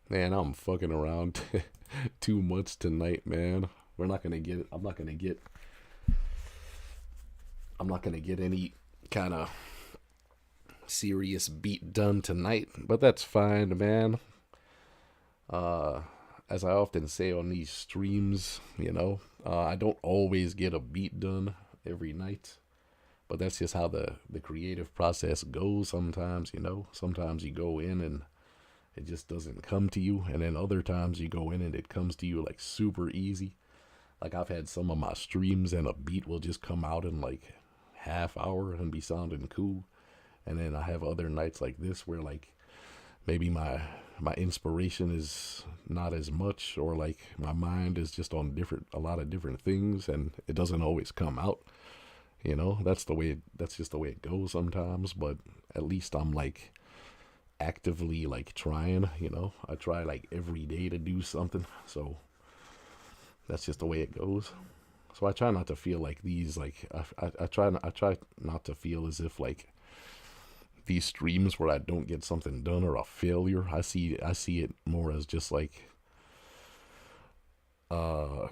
Man, I'm fucking around too much tonight, man. We're not gonna get. I'm not gonna get any kind of serious beat done tonight, but that's fine, man. Uh, as I often say on these streams, I don't always get a beat done every night, but that's just how the creative process goes. Sometimes, sometimes you go in and it just doesn't come to you, and then other times you go in and it comes to you like super easy. Like I've had some of my streams and a beat will just come out in like half hour and be sounding cool. And then I have other nights like this where like maybe my inspiration is not as much, or like my mind is just on a lot of different things, and it doesn't always come out. That's just the way it goes sometimes, but at least I'm like actively like trying. I try like every day to do something, so that's just the way it goes. So I try not to feel like these like I try not to feel as if like these streams where I don't get something done are a failure. I see it more as just like uh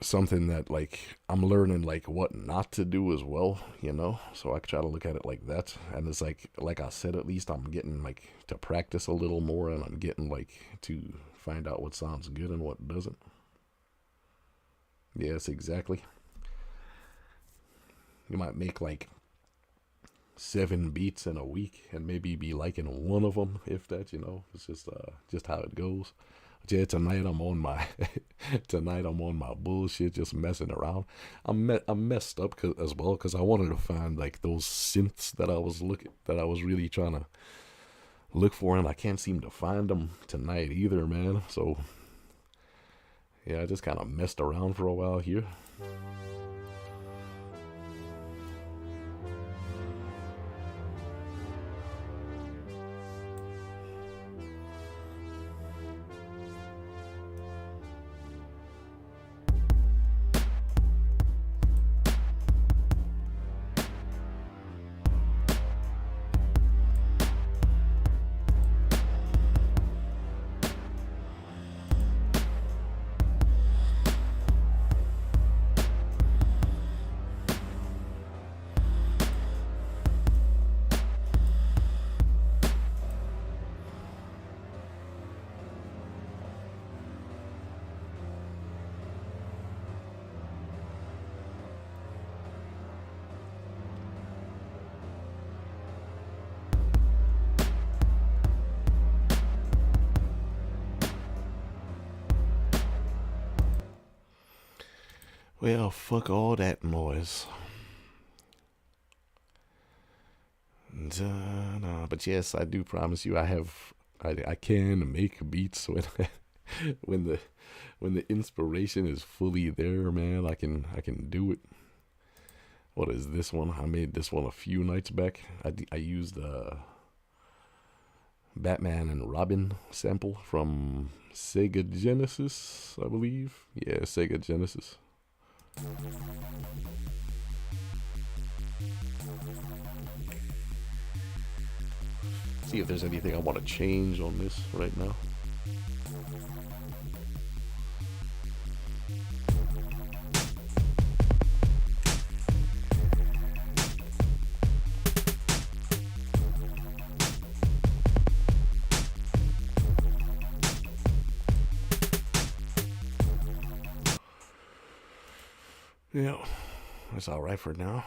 something that like I'm learning like what not to do as well, you know? So I try to look at it like that. And it's like I said, at least I'm getting like to practice a little more, and I'm getting like to find out what sounds good and what doesn't. Yes, exactly. You might make like 7 beats in a week and maybe be liking one of them, if that, you know. It's just how it goes. Yeah, tonight I'm on my tonight I'm on my bullshit, just messing around. I messed up as well because I wanted to find like those synths that I was really trying to look for, and I can't seem to find them tonight either, man. So yeah, I just kind of messed around for a while here. Well, fuck all that noise. Nah, but yes, I do promise you, I can make beats when when the when the inspiration is fully there, man. I can do it. What is this one? I made this one a few nights back. I used the Batman and Robin sample from Sega Genesis, I believe. Yeah, Sega Genesis. See if there's anything I want to change on this right now. Yeah, that's all right for now.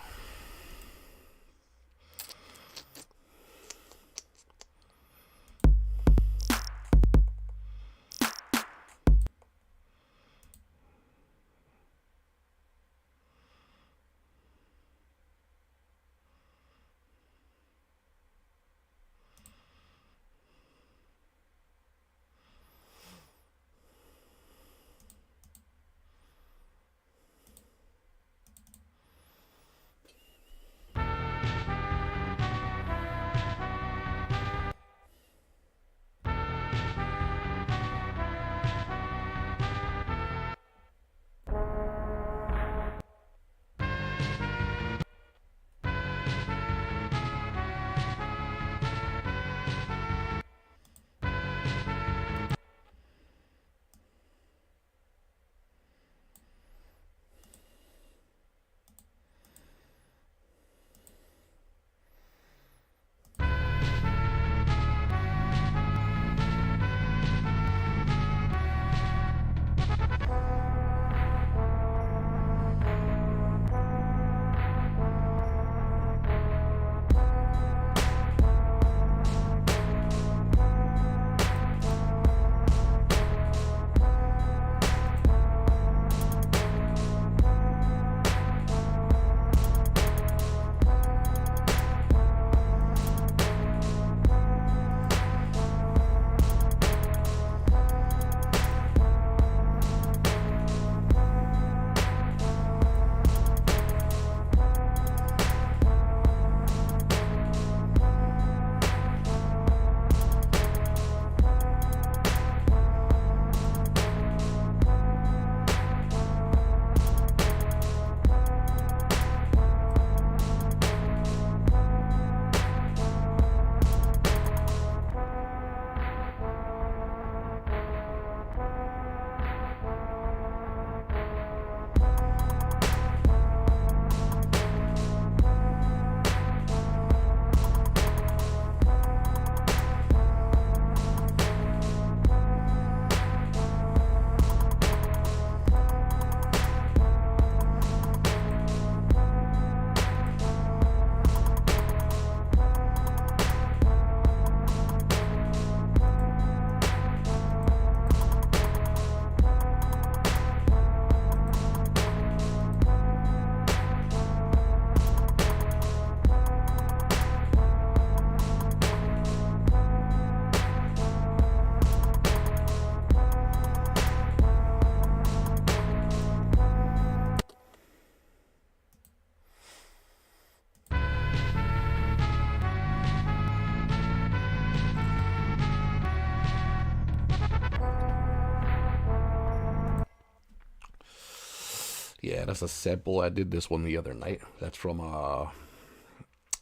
Yeah, that's a sample. I did this one the other night. That's from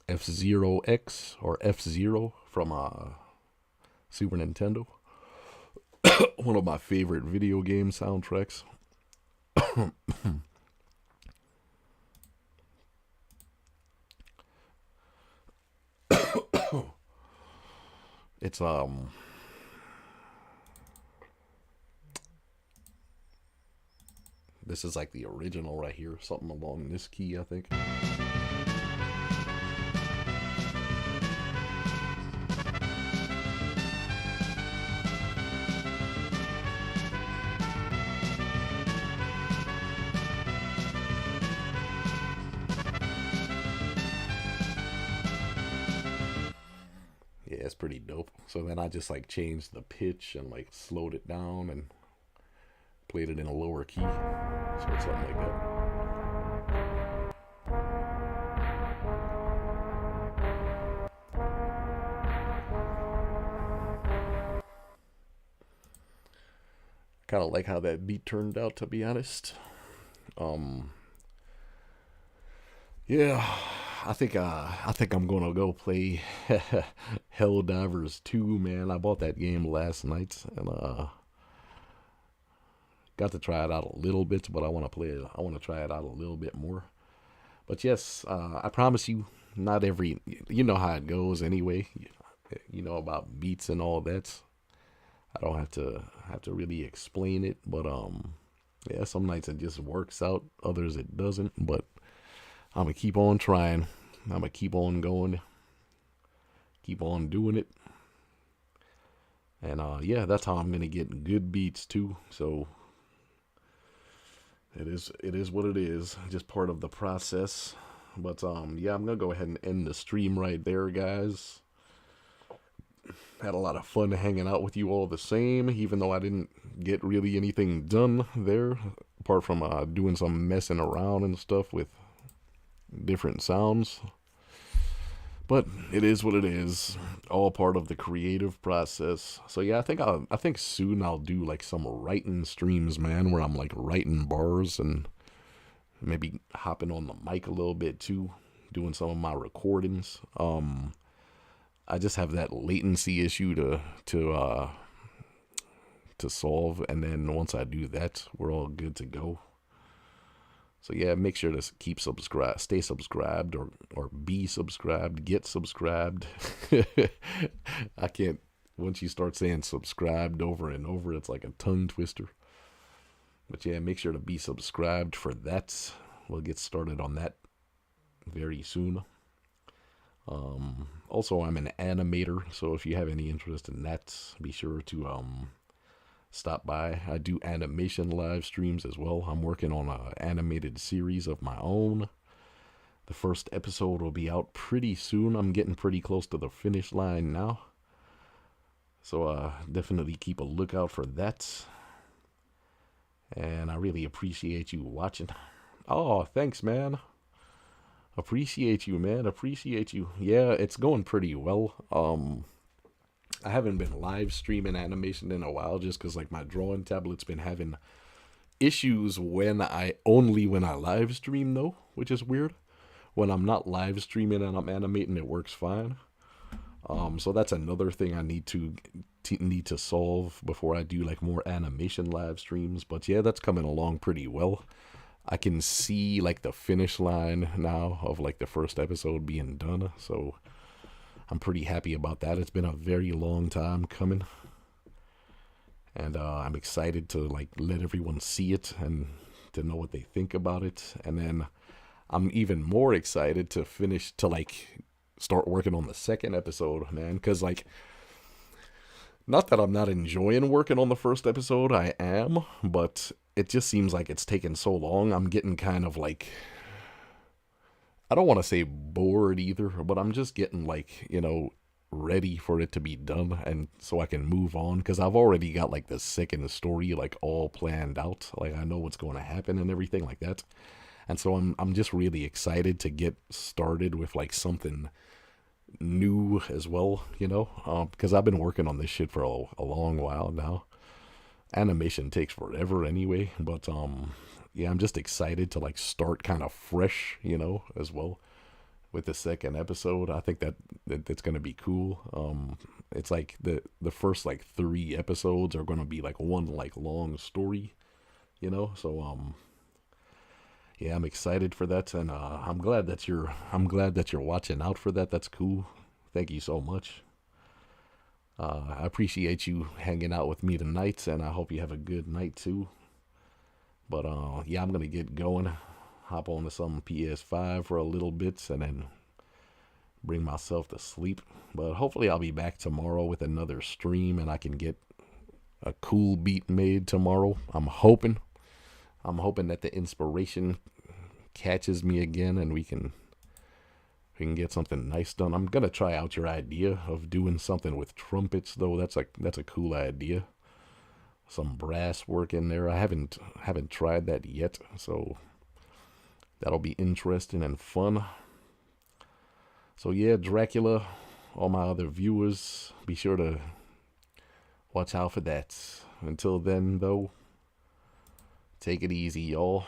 F-Zero X or F-Zero from Super Nintendo. One of my favorite video game soundtracks. It's this is like the original right here, something along this key, I think. Yeah, it's pretty dope. So then I just like changed the pitch and like slowed it down and played it in a lower key. So it's something like that. Kind of like how that beat turned out, to be honest. Yeah, I think I'm gonna go play Helldivers 2, man. I bought that game last night and got to try it out a little bit, but I want to play it. I want to try it out a little bit more. But yes, I promise you, not every, you know how it goes anyway. You know about beats and all that. I don't have to really explain it, but yeah, some nights it just works out, others it doesn't. But I'm gonna keep on trying. I'm gonna keep on going, keep on doing it, and yeah, that's how I'm gonna get good beats too. So it is what it is, just part of the process. But yeah, I'm gonna go ahead and end the stream right there, guys. Had a lot of fun hanging out with you all the same, even though I didn't get really anything done there, apart from doing some messing around and stuff with different sounds. But it is what it is, all part of the creative process. So yeah, I think soon I'll do like some writing streams, man, where I'm like writing bars and maybe hopping on the mic a little bit too, doing some of my recordings. I just have that latency issue to solve, and then once I do that, we're all good to go. So yeah, make sure to stay subscribed, or be subscribed, get subscribed. I can't, once you start saying subscribed over and over, it's like a tongue twister. But yeah, make sure to be subscribed for that. We'll get started on that very soon. Also, I'm an animator, so if you have any interest in that, be sure to stop by. I do animation live streams as well. I'm working on an animated series of my own. The first episode will be out pretty soon. I'm getting pretty close to the finish line now. So definitely keep a lookout for that. And I really appreciate you watching. Oh, thanks, man. Appreciate you, man. Appreciate you. Yeah, it's going pretty well. I haven't been live streaming animation in a while, just because like my drawing tablet's been having issues when I live stream though, which is weird. When I'm not live streaming and I'm animating, it works fine. So that's another thing I need to solve before I do like more animation live streams. But yeah, that's coming along pretty well. I can see like the finish line now of like the first episode being done, so I'm pretty happy about that. It's been a very long time coming, and I'm excited to like let everyone see it and to know what they think about it. And then I'm even more excited to start working on the second episode, man, because like, not that I'm not enjoying working on the first episode, I am, but it just seems like it's taken so long. I'm getting kind of like, I don't want to say bored either, but I'm just getting like, ready for it to be done, and so I can move on, because I've already got like the second story like all planned out. Like I know what's going to happen and everything like that. And so I'm just really excited to get started with like something new as well, because I've been working on this shit for a long while now. Animation takes forever anyway, but yeah, I'm just excited to like start kind of fresh, you know, as well with the second episode. I think that's gonna be cool. It's like the first like 3 episodes are gonna be like one like long story, you know. So yeah, I'm excited for that, and I'm glad that you're watching out for that. That's cool. Thank you so much. I appreciate you hanging out with me tonight, and I hope you have a good night too. But yeah, I'm gonna get going. Hop on to some PS5 for a little bit, and then bring myself to sleep. But hopefully, I'll be back tomorrow with another stream, and I can get a cool beat made tomorrow. I'm hoping. I'm hoping that the inspiration catches me again, and we can get something nice done. I'm gonna try out your idea of doing something with trumpets, though. That's a cool idea. Some brass work in there. I haven't tried that yet, so that'll be interesting and fun. So yeah, Dracula, all my other viewers, be sure to watch out for that. Until then, though, take it easy, y'all.